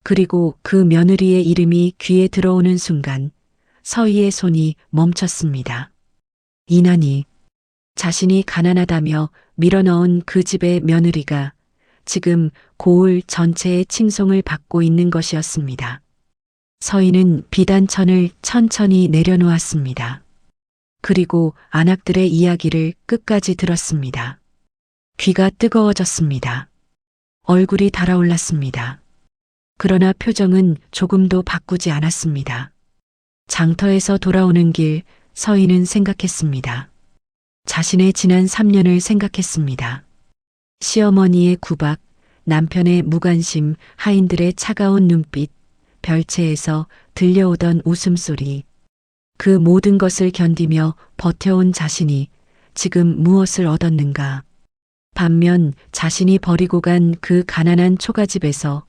그리고 그 며느리의 이름이 귀에 들어오는 순간 서희의 손이 멈췄습니다. 이난이 자신이 가난하다며 밀어넣은 그 집의 며느리가 지금 고을 전체의 칭송을 받고 있는 것이었습니다. 서희는 비단천을 천천히 내려놓았습니다. 그리고 안악들의 이야기를 끝까지 들었습니다. 귀가 뜨거워졌습니다. 얼굴이 달아올랐습니다. 그러나 표정은 조금도 바꾸지 않았습니다. 장터에서 돌아오는 길 서희는 생각했습니다. 자신의 지난 3년을 생각했습니다. 시어머니의 구박, 남편의 무관심, 하인들의 차가운 눈빛, 별채에서 들려오던 웃음소리. 그 모든 것을 견디며 버텨온 자신이 지금 무엇을 얻었는가. 반면 자신이 버리고 간 그 가난한 초가집에서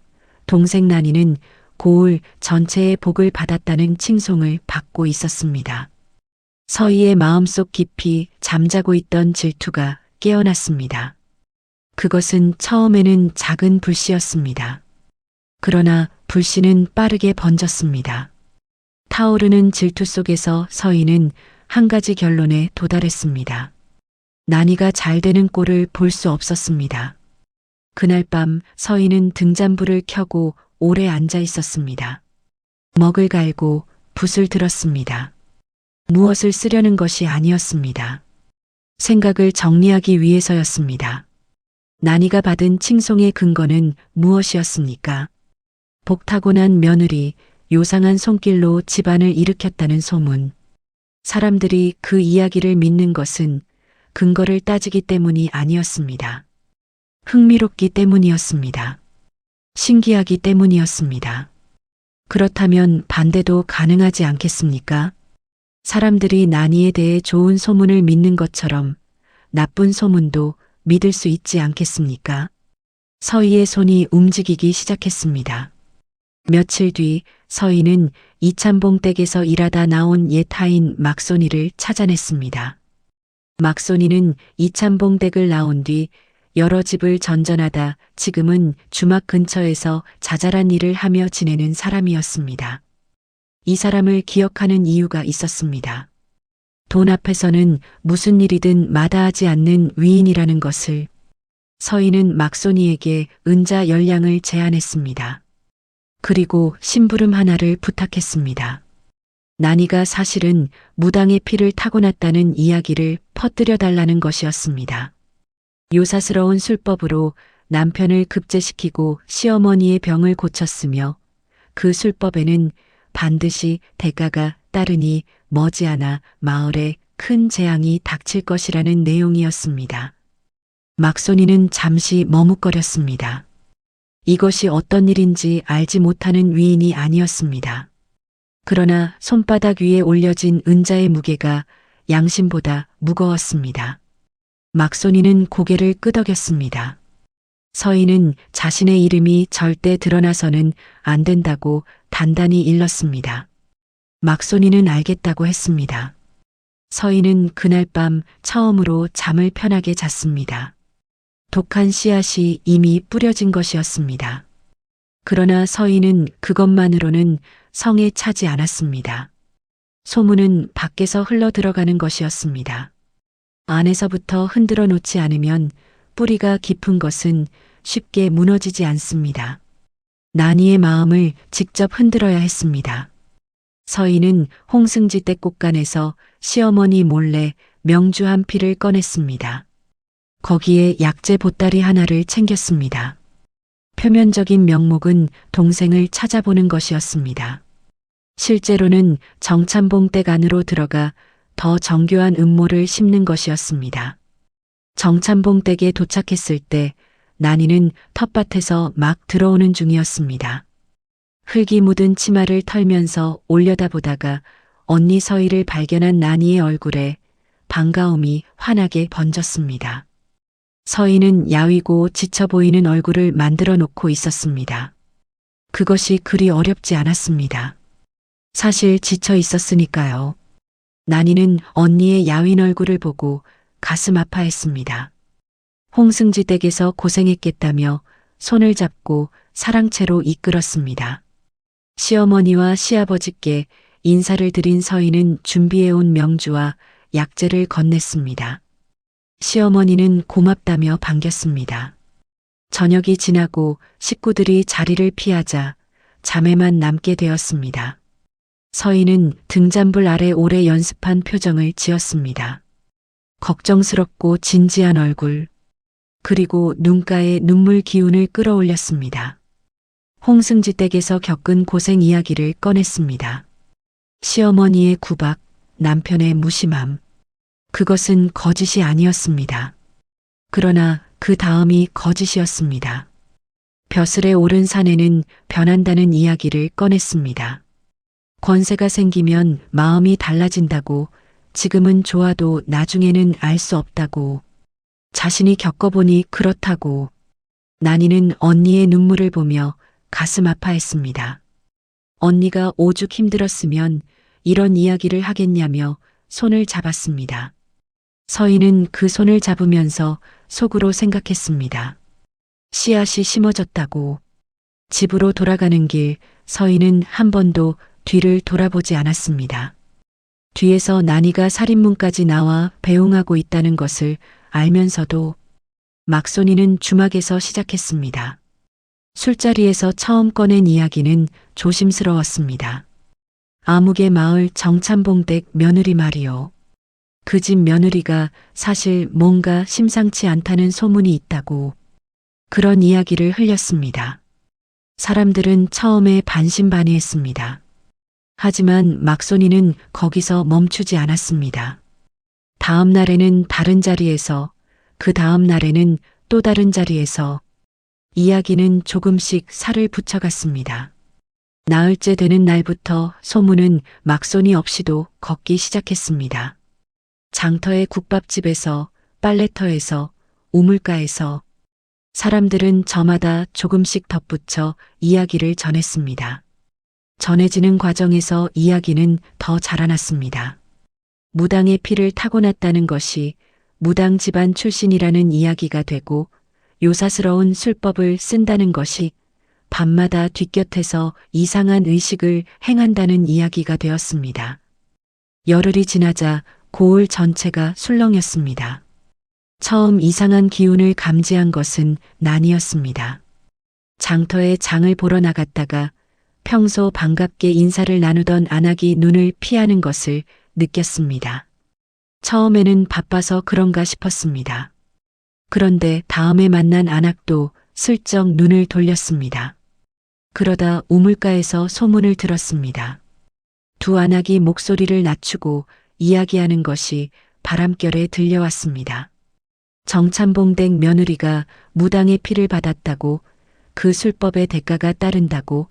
동생 난이는 고을 전체의 복을 받았다는 칭송을 받고 있었습니다. 서희의 마음속 깊이 잠자고 있던 질투가 깨어났습니다. 그것은 처음에는 작은 불씨였습니다. 그러나 불씨는 빠르게 번졌습니다. 타오르는 질투 속에서 서희는 한 가지 결론에 도달했습니다. 난이가 잘 되는 꼴을 볼 수 없었습니다. 그날 밤 서희는 등잔불을 켜고 오래 앉아 있었습니다. 먹을 갈고 붓을 들었습니다. 무엇을 쓰려는 것이 아니었습니다. 생각을 정리하기 위해서였습니다. 난이가 받은 칭송의 근거는 무엇이었습니까? 복 타고난 며느리, 요상한 손길로 집안을 일으켰다는 소문. 사람들이 그 이야기를 믿는 것은 근거를 따지기 때문이 아니었습니다. 흥미롭기 때문이었습니다. 신기하기 때문이었습니다. 그렇다면 반대도 가능하지 않겠습니까? 사람들이 난이에 대해 좋은 소문을 믿는 것처럼 나쁜 소문도 믿을 수 있지 않겠습니까? 서희의 손이 움직이기 시작했습니다. 며칠 뒤 서희는 이찬봉 댁에서 일하다 나온 옛 하인 막손이를 찾아냈습니다. 막손이는 이찬봉 댁을 나온 뒤 여러 집을 전전하다 지금은 주막 근처에서 자잘한 일을 하며 지내는 사람이었습니다. 이 사람을 기억하는 이유가 있었습니다. 돈 앞에서는 무슨 일이든 마다하지 않는 위인이라는 것을. 서희는 막손이에게 은자 10량을 제안했습니다. 그리고 심부름 하나를 부탁했습니다. 난이가 사실은 무당의 피를 타고났다는 이야기를 퍼뜨려 달라는 것이었습니다. 요사스러운 술법으로 남편을 급제시키고 시어머니의 병을 고쳤으며 그 술법에는 반드시 대가가 따르니 머지않아 마을에 큰 재앙이 닥칠 것이라는 내용이었습니다. 막손이는 잠시 머뭇거렸습니다. 이것이 어떤 일인지 알지 못하는 위인이 아니었습니다. 그러나 손바닥 위에 올려진 은자의 무게가 양심보다 무거웠습니다. 막손이는 고개를 끄덕였습니다. 서희는 자신의 이름이 절대 드러나서는 안 된다고 단단히 일렀습니다. 막손이는 알겠다고 했습니다. 서희는 그날 밤 처음으로 잠을 편하게 잤습니다. 독한 씨앗이 이미 뿌려진 것이었습니다. 그러나 서희는 그것만으로는 성에 차지 않았습니다. 소문은 밖에서 흘러 들어가는 것이었습니다. 안에서부터 흔들어 놓지 않으면 뿌리가 깊은 것은 쉽게 무너지지 않습니다. 난이의 마음을 직접 흔들어야 했습니다. 서희는 홍승지 댁 곳간에서 시어머니 몰래 명주 한 피를 꺼냈습니다. 거기에 약재 보따리 하나를 챙겼습니다. 표면적인 명목은 동생을 찾아보는 것이었습니다. 실제로는 정찬봉 댁 안으로 들어가 더 정교한 음모를 심는 것이었습니다. 정찬봉 댁에 도착했을 때 난이는 텃밭에서 막 들어오는 중이었습니다. 흙이 묻은 치마를 털면서 올려다보다가 언니 서희를 발견한 난이의 얼굴에 반가움이 환하게 번졌습니다. 서희는 야위고 지쳐 보이는 얼굴을 만들어 놓고 있었습니다. 그것이 그리 어렵지 않았습니다. 사실 지쳐 있었으니까요. 난이는 언니의 야윈 얼굴을 보고 가슴 아파했습니다. 홍승지 댁에서 고생했겠다며 손을 잡고 사랑채로 이끌었습니다. 시어머니와 시아버지께 인사를 드린 서희는 준비해온 명주와 약재를 건넸습니다. 시어머니는 고맙다며 반겼습니다. 저녁이 지나고 식구들이 자리를 피하자 자매만 남게 되었습니다. 서희는 등잔불 아래 오래 연습한 표정을 지었습니다. 걱정스럽고 진지한 얼굴, 그리고 눈가에 눈물 기운을 끌어올렸습니다. 홍승지 댁에서 겪은 고생 이야기를 꺼냈습니다. 시어머니의 구박, 남편의 무심함. 그것은 거짓이 아니었습니다. 그러나 그 다음이 거짓이었습니다. 벼슬에 오른 사내는 변한다는 이야기를 꺼냈습니다. 권세가 생기면 마음이 달라진다고, 지금은 좋아도 나중에는 알 수 없다고, 자신이 겪어보니 그렇다고. 난이는 언니의 눈물을 보며 가슴 아파했습니다. 언니가 오죽 힘들었으면 이런 이야기를 하겠냐며 손을 잡았습니다. 서희는 그 손을 잡으면서 속으로 생각했습니다. 씨앗이 심어졌다고. 집으로 돌아가는 길, 서희는 한 번도 뒤를 돌아보지 않았습니다. 뒤에서 난이가 살인문까지 나와 배웅하고 있다는 것을 알면서도 막손이는 주막에서 시작했습니다. 술자리에서 처음 꺼낸 이야기는 조심스러웠습니다. 아무개 마을 정찬봉 댁 며느리 말이요. 그 집 며느리가 사실 뭔가 심상치 않다는 소문이 있다고. 그런 이야기를 흘렸습니다. 사람들은 처음에 반신반의했습니다. 하지만 막손이는 거기서 멈추지 않았습니다. 다음 날에는 다른 자리에서, 그 다음 날에는 또 다른 자리에서 이야기는 조금씩 살을 붙여갔습니다. 나흘째 되는 날부터 소문은 막손이 없이도 걷기 시작했습니다. 장터의 국밥집에서, 빨래터에서, 우물가에서 사람들은 저마다 조금씩 덧붙여 이야기를 전했습니다. 전해지는 과정에서 이야기는 더 자라났습니다. 무당의 피를 타고났다는 것이 무당 집안 출신이라는 이야기가 되고, 요사스러운 술법을 쓴다는 것이 밤마다 뒷곁에서 이상한 의식을 행한다는 이야기가 되었습니다. 열흘이 지나자 고을 전체가 술렁였습니다. 처음 이상한 기운을 감지한 것은 난이었습니다. 장터에 장을 보러 나갔다가 평소 반갑게 인사를 나누던 안악이 눈을 피하는 것을 느꼈습니다. 처음에는 바빠서 그런가 싶었습니다. 그런데 다음에 만난 안악도 슬쩍 눈을 돌렸습니다. 그러다 우물가에서 소문을 들었습니다. 두 안악이 목소리를 낮추고 이야기하는 것이 바람결에 들려왔습니다. 정찬봉 댁 며느리가 무당의 피를 받았다고, 그 술법의 대가가 따른다고,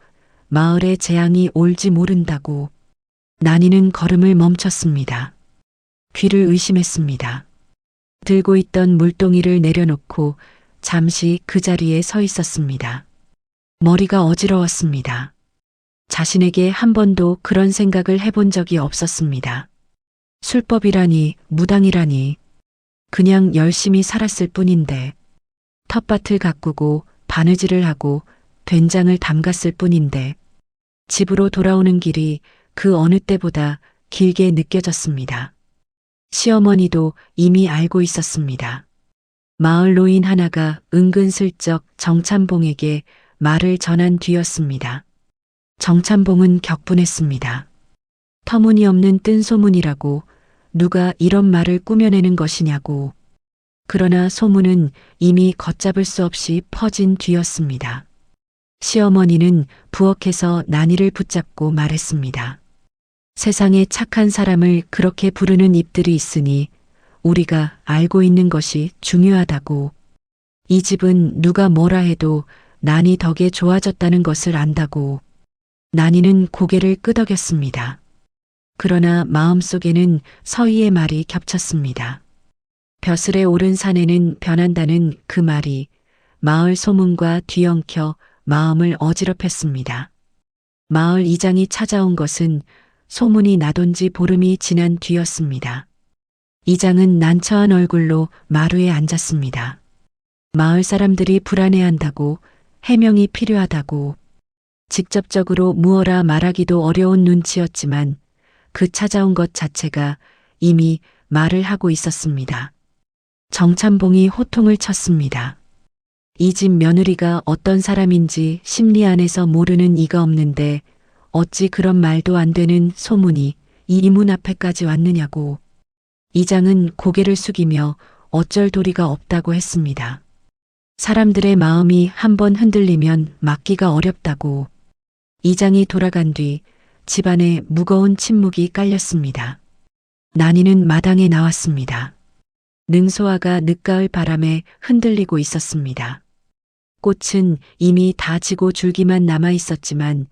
마을에 재앙이 올지 모른다고. 난이는 걸음을 멈췄습니다. 귀를 의심했습니다. 들고 있던 물동이를 내려놓고 잠시 그 자리에 서 있었습니다. 머리가 어지러웠습니다. 자신에게 한 번도 그런 생각을 해본 적이 없었습니다. 술법이라니, 무당이라니. 그냥 열심히 살았을 뿐인데, 텃밭을 가꾸고 바느질을 하고 된장을 담갔을 뿐인데, 집으로 돌아오는 길이 그 어느 때보다 길게 느껴졌습니다. 시어머니도 이미 알고 있었습니다. 마을 노인 하나가 은근슬쩍 정찬봉에게 말을 전한 뒤였습니다. 정찬봉은 격분했습니다. 터무니없는 뜬소문이라고, 누가 이런 말을 꾸며내는 것이냐고. 그러나 소문은 이미 걷잡을 수 없이 퍼진 뒤였습니다. 시어머니는 부엌에서 난이를 붙잡고 말했습니다. 세상에 착한 사람을 그렇게 부르는 입들이 있으니 우리가 알고 있는 것이 중요하다고. 이 집은 누가 뭐라 해도 난이 덕에 좋아졌다는 것을 안다고. 난이는 고개를 끄덕였습니다. 그러나 마음속에는 서희의 말이 겹쳤습니다. 벼슬에 오른 사내는 변한다는 그 말이 마을 소문과 뒤엉켜 마음을 어지럽혔습니다. 마을 이장이 찾아온 것은 소문이 나돈 지 보름이 지난 뒤였습니다. 이장은 난처한 얼굴로 마루에 앉았습니다. 마을 사람들이 불안해한다고, 해명이 필요하다고, 직접적으로 무어라 말하기도 어려운 눈치였지만 그 찾아온 것 자체가 이미 말을 하고 있었습니다. 정찬봉이 호통을 쳤습니다. 이 집 며느리가 어떤 사람인지 심리 안에서 모르는 이가 없는데 어찌 그런 말도 안 되는 소문이 이 문 앞에까지 왔느냐고. 이장은 고개를 숙이며 어쩔 도리가 없다고 했습니다. 사람들의 마음이 한번 흔들리면 막기가 어렵다고. 이장이 돌아간 뒤 집안에 무거운 침묵이 깔렸습니다. 난이는 마당에 나왔습니다. 능소화가 늦가을 바람에 흔들리고 있었습니다. 꽃은 이미 다 지고 줄기만 남아 있었지만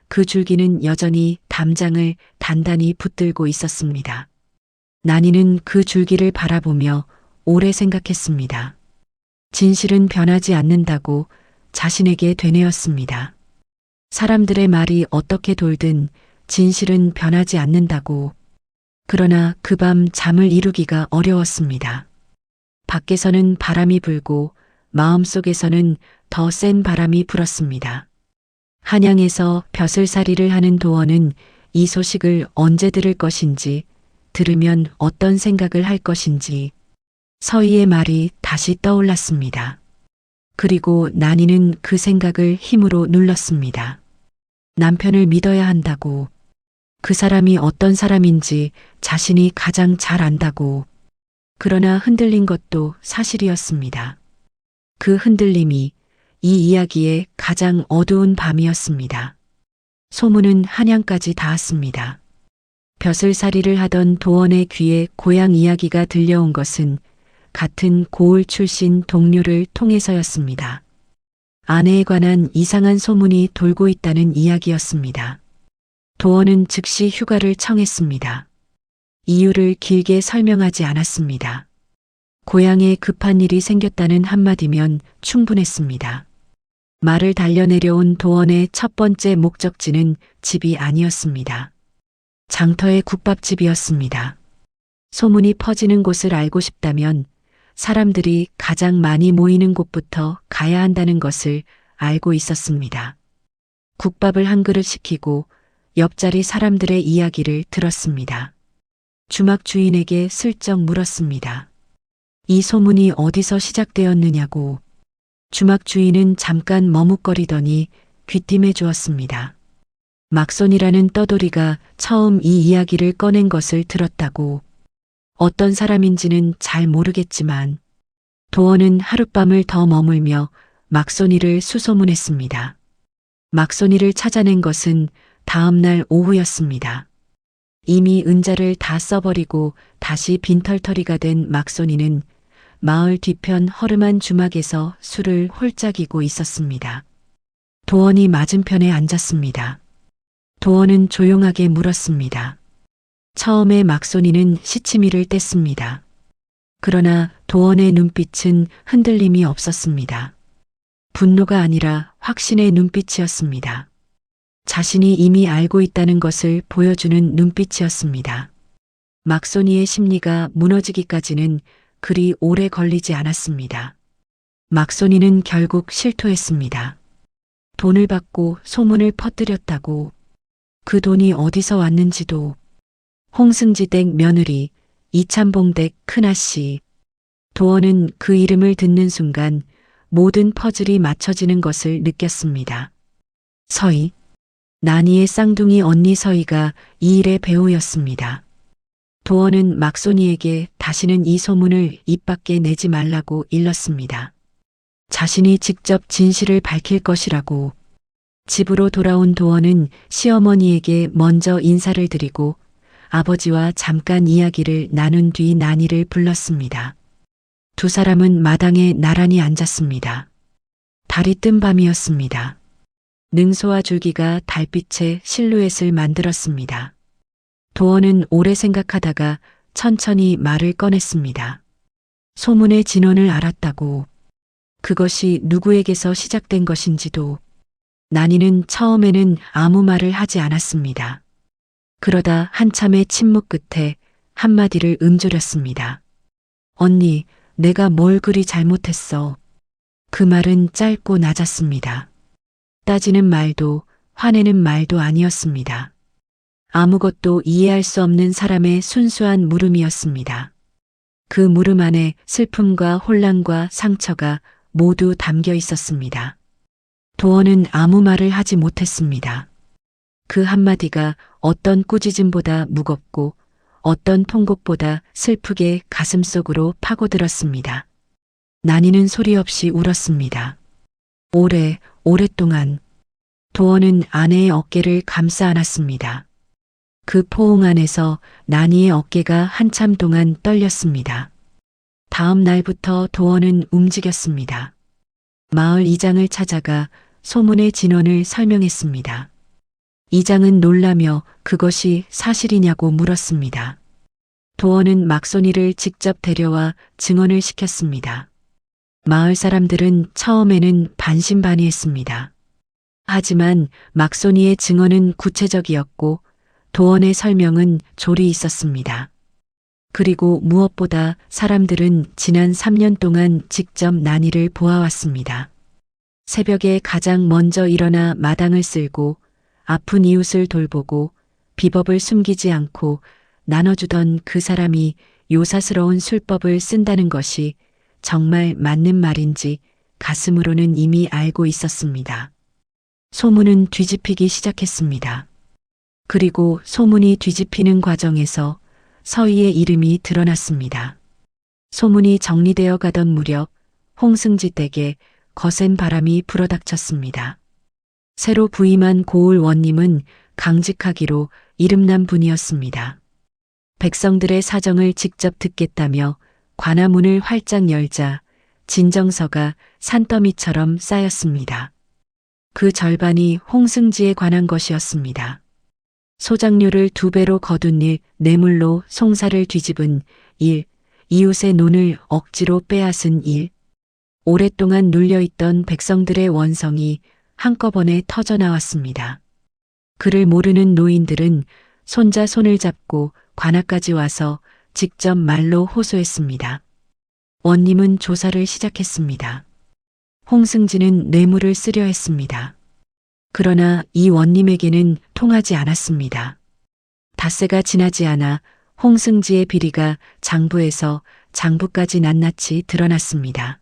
그 줄기는 여전히 담장을 단단히 붙들고 있었습니다. 난이는 그 줄기를 바라보며 오래 생각했습니다. 진실은 변하지 않는다고 자신에게 되뇌었습니다. 사람들의 말이 어떻게 돌든 진실은 변하지 않는다고. 그러나 그 밤 잠을 이루기가 어려웠습니다. 밖에서는 바람이 불고 마음속에서는 더 센 바람이 불었습니다. 한양에서 벼슬살이를 하는 도원은 이 소식을 언제 들을 것인지, 들으면 어떤 생각을 할 것인지. 서희의 말이 다시 떠올랐습니다. 그리고 난이는 그 생각을 힘으로 눌렀습니다. 남편을 믿어야 한다고. 그 사람이 어떤 사람인지 자신이 가장 잘 안다고. 그러나 흔들린 것도 사실이었습니다. 그 흔들림이 이 이야기의 가장 어두운 밤이었습니다. 소문은 한양까지 닿았습니다. 벼슬살이를 하던 도원의 귀에 고향 이야기가 들려온 것은 같은 고을 출신 동료를 통해서였습니다. 아내에 관한 이상한 소문이 돌고 있다는 이야기였습니다. 도원은 즉시 휴가를 청했습니다. 이유를 길게 설명하지 않았습니다. 고향에 급한 일이 생겼다는 한마디면 충분했습니다. 말을 달려내려온 도원의 첫 번째 목적지는 집이 아니었습니다. 장터의 국밥집이었습니다. 소문이 퍼지는 곳을 알고 싶다면 사람들이 가장 많이 모이는 곳부터 가야 한다는 것을 알고 있었습니다. 국밥을 한 그릇 시키고 옆자리 사람들의 이야기를 들었습니다. 주막 주인에게 슬쩍 물었습니다. 이 소문이 어디서 시작되었느냐고. 주막 주인은 잠깐 머뭇거리더니 귀띔해 주었습니다. 막손이라는 떠돌이가 처음 이 이야기를 꺼낸 것을 들었다고. 어떤 사람인지는 잘 모르겠지만 도원은 하룻밤을 더 머물며 막손이를 수소문했습니다. 막손이를 찾아낸 것은 다음 날 오후였습니다. 이미 은자를 다 써버리고 다시 빈털터리가 된 막손이는 마을 뒤편 허름한 주막에서 술을 홀짝이고 있었습니다. 도원이 맞은편에 앉았습니다. 도원은 조용하게 물었습니다. 처음에 막손이는 시치미를 뗐습니다. 그러나 도원의 눈빛은 흔들림이 없었습니다. 분노가 아니라 확신의 눈빛이었습니다. 자신이 이미 알고 있다는 것을 보여주는 눈빛이었습니다. 막손이의 심리가 무너지기까지는 그리 오래 걸리지 않았습니다. 막손이는 결국 실토했습니다. 돈을 받고 소문을 퍼뜨렸다고. 그 돈이 어디서 왔는지도. 홍승지댁 며느리, 이찬봉댁 큰아씨. 도원은 그 이름을 듣는 순간 모든 퍼즐이 맞춰지는 것을 느꼈습니다. 서희. 난이의 쌍둥이 언니 서희가 이 일의 배우였습니다. 도원은 막손이에게 다시는 이 소문을 입 밖에 내지 말라고 일렀습니다. 자신이 직접 진실을 밝힐 것이라고. 집으로 돌아온 도원은 시어머니에게 먼저 인사를 드리고 아버지와 잠깐 이야기를 나눈 뒤 난이를 불렀습니다. 두 사람은 마당에 나란히 앉았습니다. 달이 뜬 밤이었습니다. 능소와 줄기가 달빛의 실루엣을 만들었습니다. 도원은 오래 생각하다가 천천히 말을 꺼냈습니다. 소문의 진원을 알았다고. 그것이 누구에게서 시작된 것인지도. 난이는 처음에는 아무 말을 하지 않았습니다. 그러다 한참의 침묵 끝에 한마디를 읊조렸습니다. 언니, 내가 뭘 그리 잘못했어. 그 말은 짧고 낮았습니다. 따지는 말도 화내는 말도 아니었습니다. 아무것도 이해할 수 없는 사람의 순수한 물음이었습니다. 그 물음 안에 슬픔과 혼란과 상처가 모두 담겨 있었습니다. 도원은 아무 말을 하지 못했습니다. 그 한마디가 어떤 꾸짖음보다 무겁고 어떤 통곡보다 슬프게 가슴속으로 파고들었습니다. 난이는 소리 없이 울었습니다. 오랫동안. 도원은 아내의 어깨를 감싸 안았습니다. 그 포옹 안에서 난이의 어깨가 한참 동안 떨렸습니다. 다음 날부터 도원은 움직였습니다. 마을 이장을 찾아가 소문의 진원을 설명했습니다. 이장은 놀라며 그것이 사실이냐고 물었습니다. 도원은 막손이를 직접 데려와 증언을 시켰습니다. 마을 사람들은 처음에는 반신반의했습니다. 하지만 막손이의 증언은 구체적이었고 도원의 설명은 조리 있었습니다. 그리고 무엇보다 사람들은 지난 3년 동안 직접 난이를 보아왔습니다. 새벽에 가장 먼저 일어나 마당을 쓸고 아픈 이웃을 돌보고 비법을 숨기지 않고 나눠주던 그 사람이 요사스러운 술법을 쓴다는 것이 정말 맞는 말인지 가슴으로는 이미 알고 있었습니다. 소문은 뒤집히기 시작했습니다. 그리고 소문이 뒤집히는 과정에서 서희의 이름이 드러났습니다. 소문이 정리되어 가던 무렵 홍승지 댁에 거센 바람이 불어닥쳤습니다. 새로 부임한 고을 원님은 강직하기로 이름난 분이었습니다. 백성들의 사정을 직접 듣겠다며 관아문을 활짝 열자 진정서가 산더미처럼 쌓였습니다. 그 절반이 홍승지에 관한 것이었습니다. 소장료를 2배로 거둔 일, 뇌물로 송사를 뒤집은 일, 이웃의 논을 억지로 빼앗은 일, 오랫동안 눌려있던 백성들의 원성이 한꺼번에 터져나왔습니다. 그를 모르는 노인들은 손자 손을 잡고 관아까지 와서 직접 말로 호소했습니다. 원님은 조사를 시작했습니다. 홍승지는 뇌물을 쓰려 했습니다. 그러나 이 원님에게는 통하지 않았습니다. 닷새가 지나지 않아 홍승지의 비리가 장부에서 장부까지 낱낱이 드러났습니다.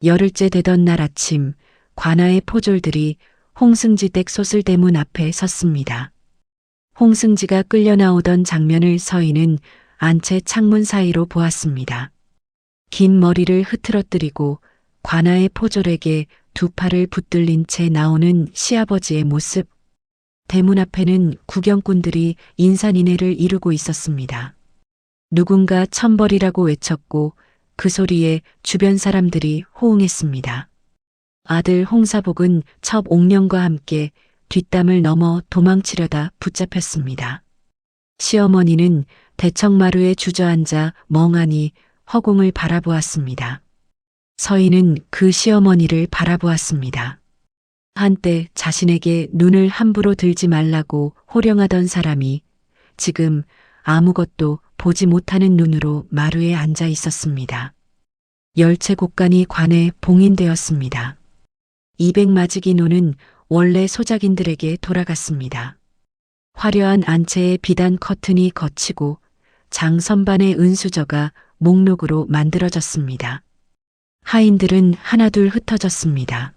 열흘째 되던 날 아침 관아의 포졸들이 홍승지 댁 소슬대문 앞에 섰습니다. 홍승지가 끌려 나오던 장면을 서희는 안채 창문 사이로 보았습니다. 긴 머리를 흐트러뜨리고 관아의 포졸에게 2팔을 붙들린 채 나오는 시아버지의 모습. 대문 앞에는 구경꾼들이 인산인해를 이루고 있었습니다. 누군가 천벌이라고 외쳤고 그 소리에 주변 사람들이 호응했습니다. 아들 홍사복은 첩 옥령과 함께 뒷담을 넘어 도망치려다 붙잡혔습니다. 시어머니는 대청마루에 주저앉아 멍하니 허공을 바라보았습니다. 서희는 그 시어머니를 바라보았습니다. 한때 자신에게 눈을 함부로 들지 말라고 호령하던 사람이 지금 아무것도 보지 못하는 눈으로 마루에 앉아 있었습니다. 열채곡간이 관에 봉인되었습니다. 200마지기노는 원래 소작인들에게 돌아갔습니다. 화려한 안채의 비단 커튼이 거치고 장 선반의 은수저가 목록으로 만들어졌습니다. 하인들은 하나둘 흩어졌습니다.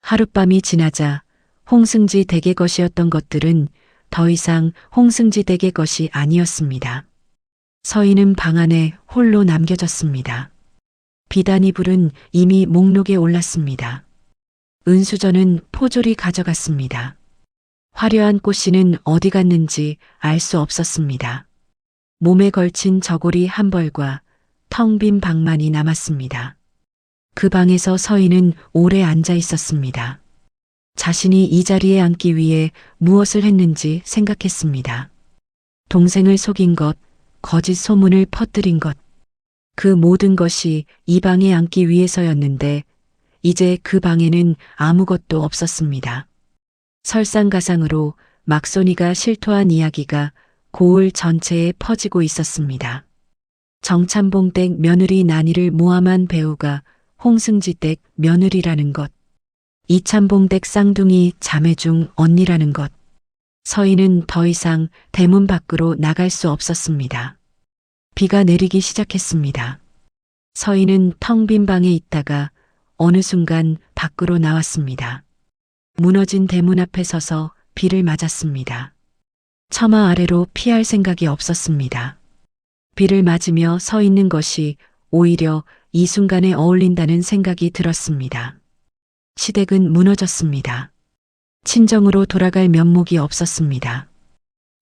하룻밤이 지나자 홍승지 댁의 것이었던 것들은 더 이상 홍승지 댁의 것이 아니었습니다. 서희는 방 안에 홀로 남겨졌습니다. 비단 이불은 이미 목록에 올랐습니다. 은수저는 포졸이 가져갔습니다. 화려한 꽃씨는 어디 갔는지 알 수 없었습니다. 몸에 걸친 저고리 한 벌과 텅 빈 방만이 남았습니다. 그 방에서 서인은 오래 앉아 있었습니다. 자신이 이 자리에 앉기 위해 무엇을 했는지 생각했습니다. 동생을 속인 것, 거짓 소문을 퍼뜨린 것, 그 모든 것이 이 방에 앉기 위해서였는데 이제 그 방에는 아무것도 없었습니다. 설상가상으로 막손이가 실토한 이야기가 고을 전체에 퍼지고 있었습니다. 정찬봉댁 며느리 난이를 모함한 배우가 홍승지댁 며느리라는 것, 이찬봉댁 쌍둥이 자매 중 언니라는 것, 서인은 더 이상 대문 밖으로 나갈 수 없었습니다. 비가 내리기 시작했습니다. 서인은 텅 빈 방에 있다가 어느 순간 밖으로 나왔습니다. 무너진 대문 앞에 서서 비를 맞았습니다. 처마 아래로 피할 생각이 없었습니다. 비를 맞으며 서 있는 것이 오히려 이 순간에 어울린다는 생각이 들었습니다. 시댁은 무너졌습니다. 친정으로 돌아갈 면목이 없었습니다.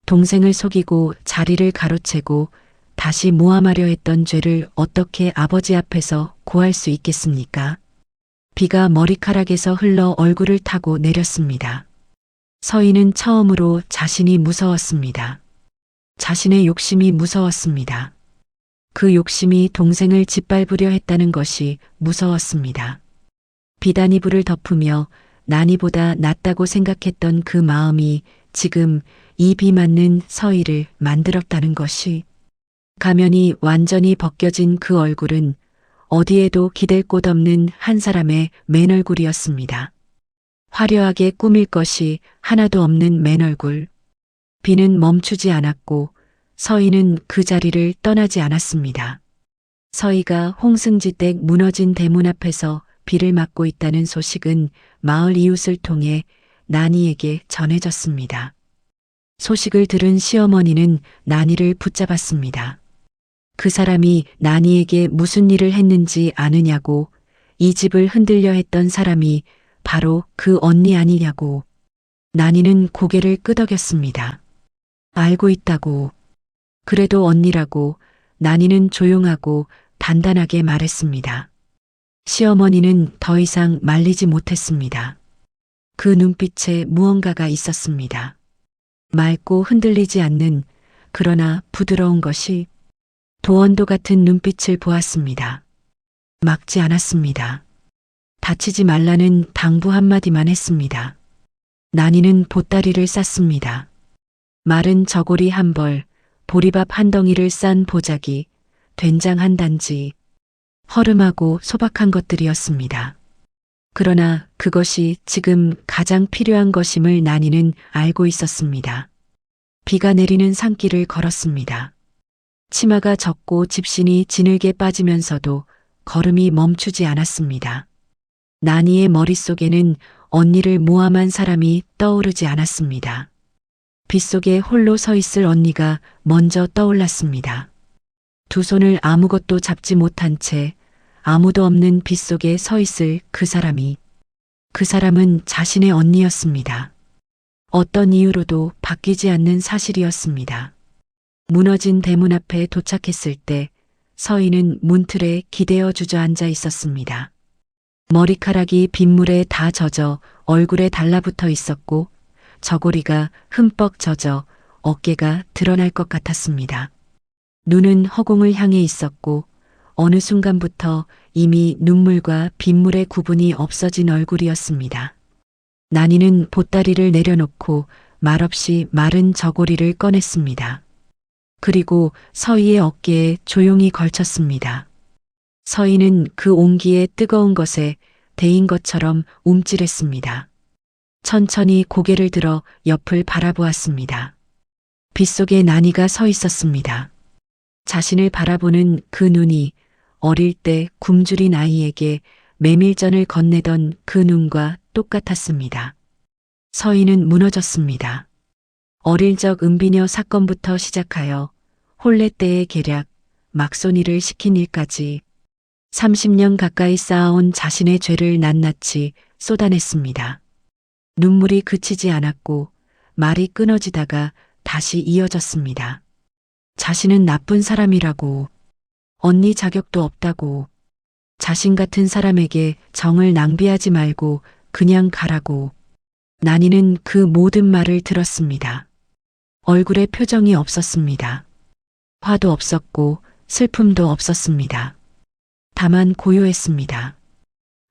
동생을 속이고 자리를 가로채고 다시 모함하려 했던 죄를 어떻게 아버지 앞에서 고할 수 있겠습니까? 비가 머리카락에서 흘러 얼굴을 타고 내렸습니다. 서인은 처음으로 자신이 무서웠습니다. 자신의 욕심이 무서웠습니다. 그 욕심이 동생을 짓밟으려 했다는 것이 무서웠습니다. 비단이불을 덮으며 난이보다 낫다고 생각했던 그 마음이 지금 이 비 맞는 서희를 만들었다는 것이, 가면이 완전히 벗겨진 그 얼굴은 어디에도 기댈 곳 없는 한 사람의 맨얼굴이었습니다. 화려하게 꾸밀 것이 하나도 없는 맨얼굴. 비는 멈추지 않았고 서희는 그 자리를 떠나지 않았습니다. 서희가 홍승지댁 무너진 대문 앞에서 비를 맞고 있다는 소식은 마을 이웃을 통해 난이에게 전해졌습니다. 소식을 들은 시어머니는 난이를 붙잡았습니다. 그 사람이 난이에게 무슨 일을 했는지 아느냐고, 이 집을 흔들려 했던 사람이 바로 그 언니 아니냐고. 난이는 고개를 끄덕였습니다. 알고 있다고. 그래도 언니라고 난이는 조용하고 단단하게 말했습니다. 시어머니는 더 이상 말리지 못했습니다. 그 눈빛에 무언가가 있었습니다. 맑고 흔들리지 않는, 그러나 부드러운 것이. 도원도 같은 눈빛을 보았습니다. 막지 않았습니다. 다치지 말라는 당부 한마디만 했습니다. 난이는 보따리를 쌌습니다. 마른 저고리 한 벌, 보리밥 한 덩이를 싼 보자기, 된장 한 단지, 허름하고 소박한 것들이었습니다. 그러나 그것이 지금 가장 필요한 것임을 난이는 알고 있었습니다. 비가 내리는 산길을 걸었습니다. 치마가 젖고 집신이 지늘게 빠지면서도 걸음이 멈추지 않았습니다. 난이의 머릿속에는 언니를 모함한 사람이 떠오르지 않았습니다. 빗속에 홀로 서 있을 언니가 먼저 떠올랐습니다. 두 손을 아무것도 잡지 못한 채 아무도 없는 빗속에 서 있을 그 사람이, 그 사람은 자신의 언니였습니다. 어떤 이유로도 바뀌지 않는 사실이었습니다. 무너진 대문 앞에 도착했을 때 서희는 문틀에 기대어 주저앉아 있었습니다. 머리카락이 빗물에 다 젖어 얼굴에 달라붙어 있었고 저고리가 흠뻑 젖어 어깨가 드러날 것 같았습니다. 눈은 허공을 향해 있었고 어느 순간부터 이미 눈물과 빗물의 구분이 없어진 얼굴이었습니다. 난이는 보따리를 내려놓고 말없이 마른 저고리를 꺼냈습니다. 그리고 서희의 어깨에 조용히 걸쳤습니다. 서희는 그 온기에 뜨거운 것에 데인 것처럼 움찔했습니다. 천천히 고개를 들어 옆을 바라보았습니다. 빗속에 난이가 서 있었습니다. 자신을 바라보는 그 눈이 어릴 때 굶주린 아이에게 메밀전을 건네던 그 눈과 똑같았습니다. 서희는 무너졌습니다. 어릴 적 은비녀 사건부터 시작하여 혼례 때의 계략, 막손이를 시킨 일까지 30년 가까이 쌓아온 자신의 죄를 낱낱이 쏟아냈습니다. 눈물이 그치지 않았고 말이 끊어지다가 다시 이어졌습니다. 자신은 나쁜 사람이라고, 언니 자격도 없다고, 자신 같은 사람에게 정을 낭비하지 말고 그냥 가라고. 난이는 그 모든 말을 들었습니다. 얼굴에 표정이 없었습니다. 화도 없었고 슬픔도 없었습니다. 다만 고요했습니다.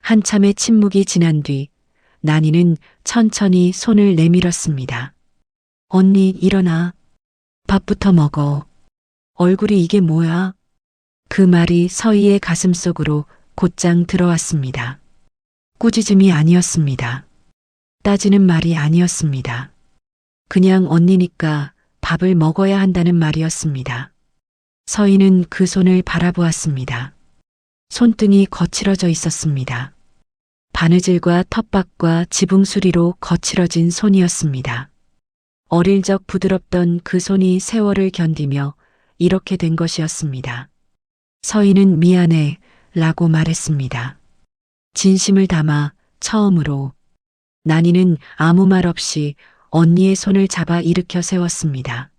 한참의 침묵이 지난 뒤 난이는 천천히 손을 내밀었습니다. 언니, 일어나. 밥부터 먹어. 얼굴이 이게 뭐야? 그 말이 서희의 가슴 속으로 곧장 들어왔습니다. 꾸짖음이 아니었습니다. 따지는 말이 아니었습니다. 그냥 언니니까 밥을 먹어야 한다는 말이었습니다. 서희는 그 손을 바라보았습니다. 손등이 거칠어져 있었습니다. 바느질과 텃밭과 지붕수리로 거칠어진 손이었습니다. 어릴 적 부드럽던 그 손이 세월을 견디며 이렇게 된 것이었습니다. 서희는 미안해 라고 말했습니다. 진심을 담아 처음으로. 난이는 아무 말 없이 언니의 손을 잡아 일으켜 세웠습니다.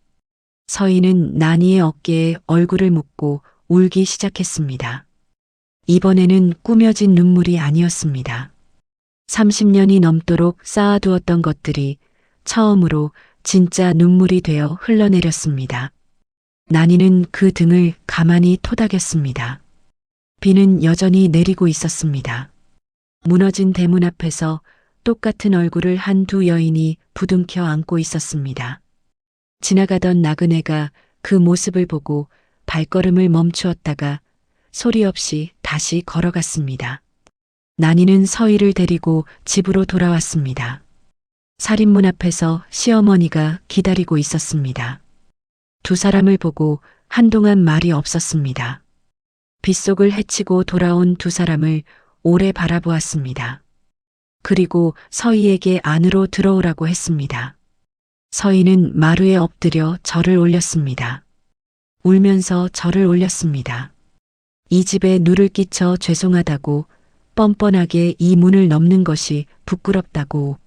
서희는 난이의 어깨에 얼굴을 묻고 울기 시작했습니다. 이번에는 꾸며진 눈물이 아니었습니다. 30년이 넘도록 쌓아두었던 것들이 처음으로 진짜 눈물이 되어 흘러내렸습니다. 난이는 그 등을 가만히 토닥였습니다. 비는 여전히 내리고 있었습니다. 무너진 대문 앞에서 똑같은 얼굴을 한 두 여인이 부둥켜 안고 있었습니다. 지나가던 나그네가 그 모습을 보고 발걸음을 멈추었다가 소리 없이 다시 걸어갔습니다. 난이는 서희를 데리고 집으로 돌아왔습니다. 살인문 앞에서 시어머니가 기다리고 있었습니다. 두 사람을 보고 한동안 말이 없었습니다. 빗속을 헤치고 돌아온 두 사람을 오래 바라보았습니다. 그리고 서희에게 안으로 들어오라고 했습니다. 서희는 마루에 엎드려 절을 올렸습니다. 울면서 절을 올렸습니다. 이 집에 누를 끼쳐 죄송하다고, 뻔뻔하게 이 문을 넘는 것이 부끄럽다고.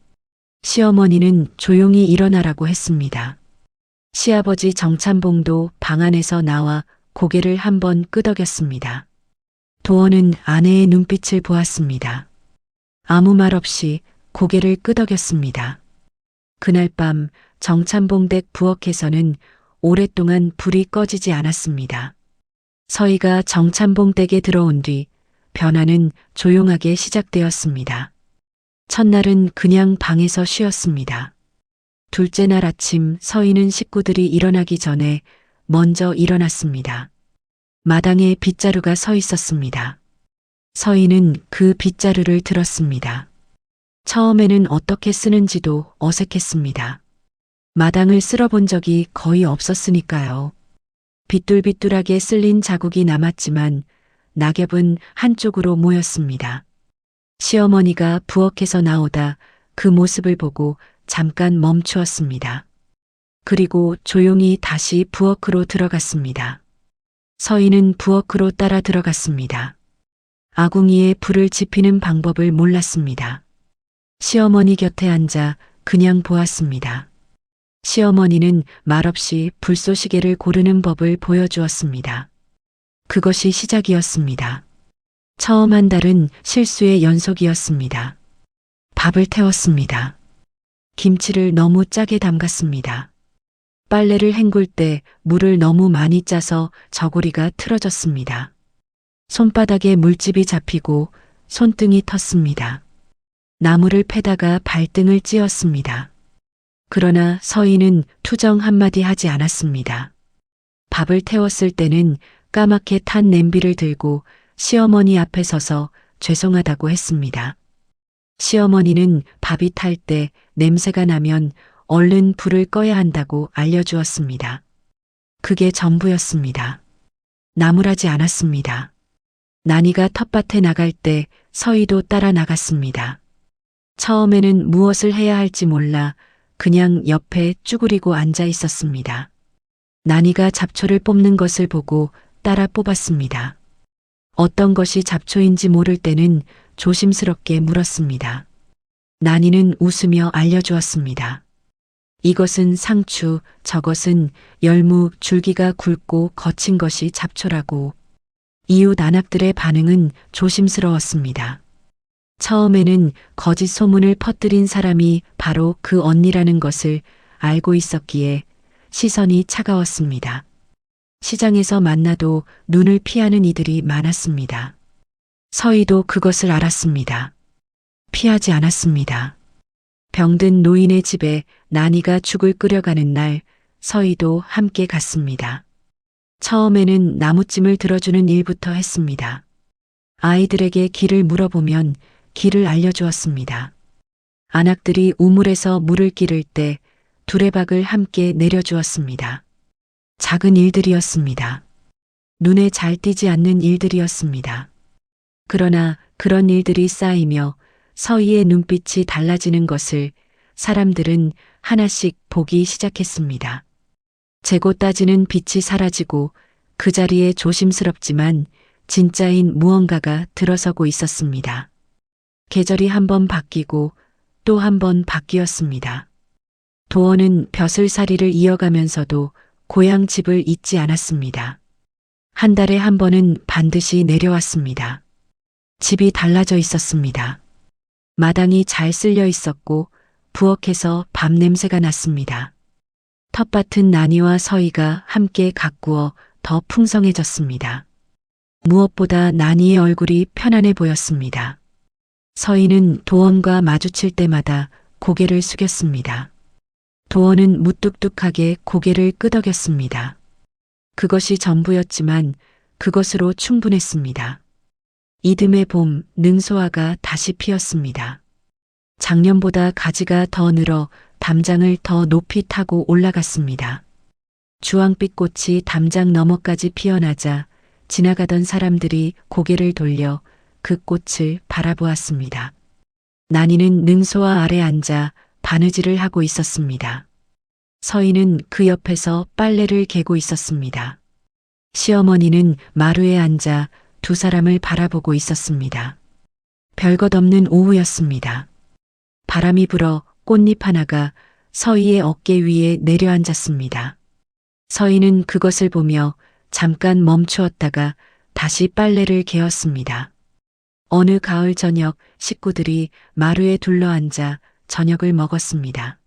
시어머니는 조용히 일어나라고 했습니다. 시아버지 정찬봉도 방 안에서 나와 고개를 한번 끄덕였습니다. 도원은 아내의 눈빛을 보았습니다. 아무 말 없이 고개를 끄덕였습니다. 그날 밤 정찬봉 댁 부엌에서는 오랫동안 불이 꺼지지 않았습니다. 서희가 정찬봉 댁에 들어온 뒤 변화는 조용하게 시작되었습니다. 첫날은 그냥 방에서 쉬었습니다. 둘째 날 아침 서희는 식구들이 일어나기 전에 먼저 일어났습니다. 마당에 빗자루가 서 있었습니다. 서희는 그 빗자루를 들었습니다. 처음에는 어떻게 쓰는지도 어색했습니다. 마당을 쓸어본 적이 거의 없었으니까요. 비뚤비뚤하게 쓸린 자국이 남았지만 낙엽은 한쪽으로 모였습니다. 시어머니가 부엌에서 나오다 그 모습을 보고 잠깐 멈추었습니다. 그리고 조용히 다시 부엌으로 들어갔습니다. 서희는 부엌으로 따라 들어갔습니다. 아궁이에 불을 지피는 방법을 몰랐습니다. 시어머니 곁에 앉아 그냥 보았습니다. 시어머니는 말없이 불쏘시개를 고르는 법을 보여주었습니다. 그것이 시작이었습니다. 처음 한 달은 실수의 연속이었습니다. 밥을 태웠습니다. 김치를 너무 짜게 담갔습니다. 빨래를 헹굴 때 물을 너무 많이 짜서 저고리가 틀어졌습니다. 손바닥에 물집이 잡히고 손등이 텄습니다. 나무를 패다가 발등을 찧었습니다. 그러나 서희는 투정 한마디 하지 않았습니다. 밥을 태웠을 때는 까맣게 탄 냄비를 들고 시어머니 앞에 서서 죄송하다고 했습니다. 시어머니는 밥이 탈 때 냄새가 나면 얼른 불을 꺼야 한다고 알려주었습니다. 그게 전부였습니다. 나무라지 않았습니다. 난이가 텃밭에 나갈 때 서희도 따라 나갔습니다. 처음에는 무엇을 해야 할지 몰라 그냥 옆에 쭈그리고 앉아 있었습니다. 난이가 잡초를 뽑는 것을 보고 따라 뽑았습니다. 어떤 것이 잡초인지 모를 때는 조심스럽게 물었습니다. 난이는 웃으며 알려주었습니다. 이것은 상추, 저것은 열무, 줄기가 굵고 거친 것이 잡초라고. 이웃 안악들의 반응은 조심스러웠습니다. 처음에는 거짓 소문을 퍼뜨린 사람이 바로 그 언니라는 것을 알고 있었기에 시선이 차가웠습니다. 시장에서 만나도 눈을 피하는 이들이 많았습니다. 서희도 그것을 알았습니다. 피하지 않았습니다. 병든 노인의 집에 난이가 죽을 끓여가는 날 서희도 함께 갔습니다. 처음에는 나무찜을 들어주는 일부터 했습니다. 아이들에게 길을 물어보면 길을 알려주었습니다. 안악들이 우물에서 물을 기를 때 두레박을 함께 내려주었습니다. 작은 일들이었습니다. 눈에 잘 띄지 않는 일들이었습니다. 그러나 그런 일들이 쌓이며 서희의 눈빛이 달라지는 것을 사람들은 하나씩 보기 시작했습니다. 재고 따지는 빛이 사라지고 그 자리에 조심스럽지만 진짜인 무언가가 들어서고 있었습니다. 계절이 한 번 바뀌고 또 한 번 바뀌었습니다. 도원은 벼슬살이를 이어가면서도 고향 집을 잊지 않았습니다. 한 달에 한 번은 반드시 내려왔습니다. 집이 달라져 있었습니다. 마당이 잘 쓸려 있었고 부엌에서 밥 냄새가 났습니다. 텃밭은 난이와 서희가 함께 가꾸어 더 풍성해졌습니다. 무엇보다 난이의 얼굴이 편안해 보였습니다. 서희는 도원과 마주칠 때마다 고개를 숙였습니다. 도원은 무뚝뚝하게 고개를 끄덕였습니다. 그것이 전부였지만 그것으로 충분했습니다. 이듬해 봄 능소화가 다시 피었습니다. 작년보다 가지가 더 늘어 담장을 더 높이 타고 올라갔습니다. 주황빛 꽃이 담장 너머까지 피어나자 지나가던 사람들이 고개를 돌려 그 꽃을 바라보았습니다. 난이는 능소화 아래 앉아 바느질을 하고 있었습니다. 서희는 그 옆에서 빨래를 개고 있었습니다. 시어머니는 마루에 앉아 두 사람을 바라보고 있었습니다. 별것 없는 오후였습니다. 바람이 불어 꽃잎 하나가 서희의 어깨 위에 내려앉았습니다. 서희는 그것을 보며 잠깐 멈추었다가 다시 빨래를 개었습니다. 어느 가을 저녁 식구들이 마루에 둘러앉아 저녁을 먹었습니다.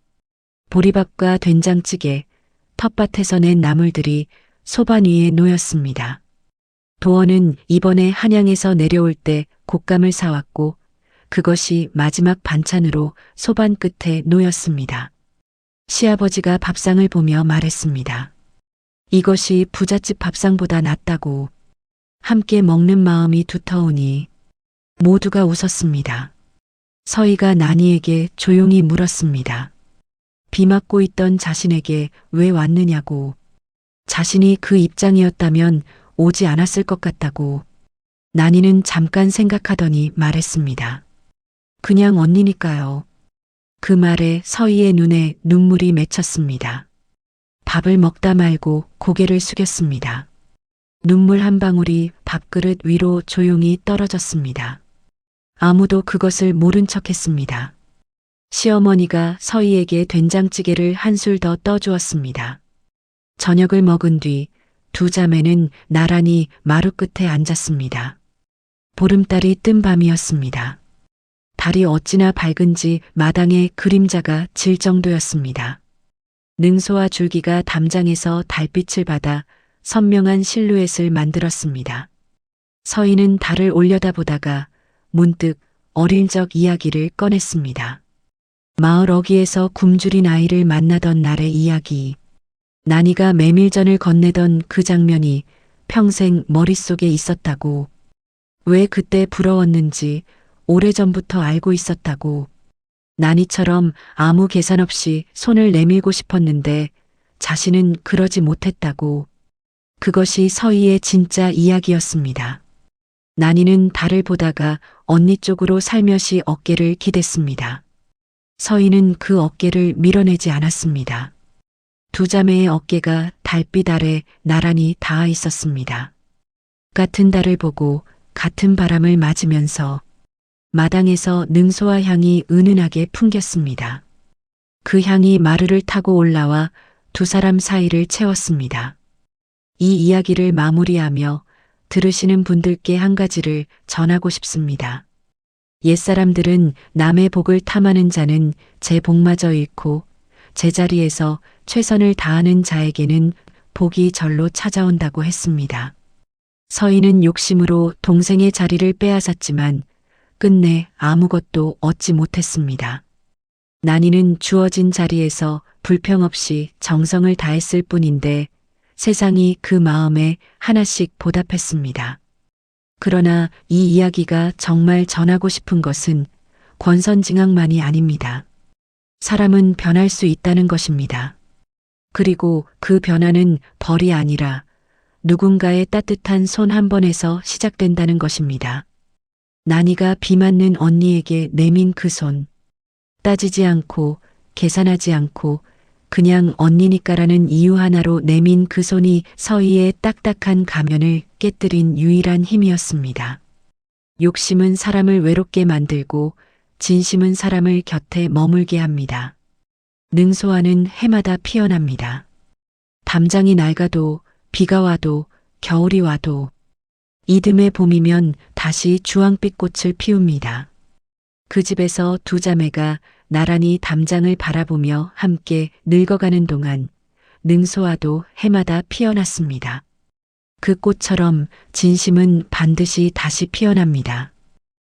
보리밥과 된장찌개, 텃밭에서 낸 나물들이 소반 위에 놓였습니다. 도원은 이번에 한양에서 내려올 때 곶감을 사왔고 그것이 마지막 반찬으로 소반 끝에 놓였습니다. 시아버지가 밥상을 보며 말했습니다. 이것이 부잣집 밥상보다 낫다고. 함께 먹는 마음이 두터우니. 모두가 웃었습니다. 서희가 난이에게 조용히 물었습니다. 비 맞고 있던 자신에게 왜 왔느냐고. 자신이 그 입장이었다면 오지 않았을 것 같다고. 난이는 잠깐 생각하더니 말했습니다. 그냥 언니니까요. 그 말에 서희의 눈에 눈물이 맺혔습니다. 밥을 먹다 말고 고개를 숙였습니다. 눈물 한 방울이 밥그릇 위로 조용히 떨어졌습니다. 아무도 그것을 모른 척했습니다. 시어머니가 서희에게 된장찌개를 한술 더 떠주었습니다. 저녁을 먹은 뒤 두 자매는 나란히 마루 끝에 앉았습니다. 보름달이 뜬 밤이었습니다. 달이 어찌나 밝은지 마당에 그림자가 질 정도였습니다. 능소와 줄기가 담장에서 달빛을 받아 선명한 실루엣을 만들었습니다. 서희는 달을 올려다보다가 문득 어릴 적 이야기를 꺼냈습니다. 마을 어귀에서 굶주린 아이를 만나던 날의 이야기. 난이가 메밀전을 건네던 그 장면이 평생 머릿속에 있었다고. 왜 그때 부러웠는지 오래전부터 알고 있었다고. 난이처럼 아무 계산 없이 손을 내밀고 싶었는데 자신은 그러지 못했다고. 그것이 서희의 진짜 이야기였습니다. 난이는 달을 보다가 언니 쪽으로 살며시 어깨를 기댔습니다. 서희는 그 어깨를 밀어내지 않았습니다. 두 자매의 어깨가 달빛 아래 나란히 닿아 있었습니다. 같은 달을 보고 같은 바람을 맞으면서 마당에서 능소화 향이 은은하게 풍겼습니다. 그 향이 마루를 타고 올라와 두 사람 사이를 채웠습니다. 이 이야기를 마무리하며 들으시는 분들께 한 가지를 전하고 싶습니다. 옛사람들은 남의 복을 탐하는 자는 제 복마저 잃고 제자리에서 최선을 다하는 자에게는 복이 절로 찾아온다고 했습니다. 서인은 욕심으로 동생의 자리를 빼앗았지만 끝내 아무것도 얻지 못했습니다. 난이는 주어진 자리에서 불평 없이 정성을 다했을 뿐인데 세상이 그 마음에 하나씩 보답했습니다. 그러나 이 이야기가 정말 전하고 싶은 것은 권선징악만이 아닙니다. 사람은 변할 수 있다는 것입니다. 그리고 그 변화는 벌이 아니라 누군가의 따뜻한 손 한 번에서 시작된다는 것입니다. 난이가 비 맞는 언니에게 내민 그 손. 따지지 않고 계산하지 않고 그냥 언니니까라는 이유 하나로 내민 그 손이 서희의 딱딱한 가면을 깨뜨린 유일한 힘이었습니다. 욕심은 사람을 외롭게 만들고 진심은 사람을 곁에 머물게 합니다. 능소화는 해마다 피어납니다. 담장이 낡아도 비가 와도 겨울이 와도 이듬해 봄이면 다시 주황빛 꽃을 피웁니다. 그 집에서 두 자매가 나란히 담장을 바라보며 함께 늙어가는 동안 능소화도 해마다 피어났습니다. 그 꽃처럼 진심은 반드시 다시 피어납니다.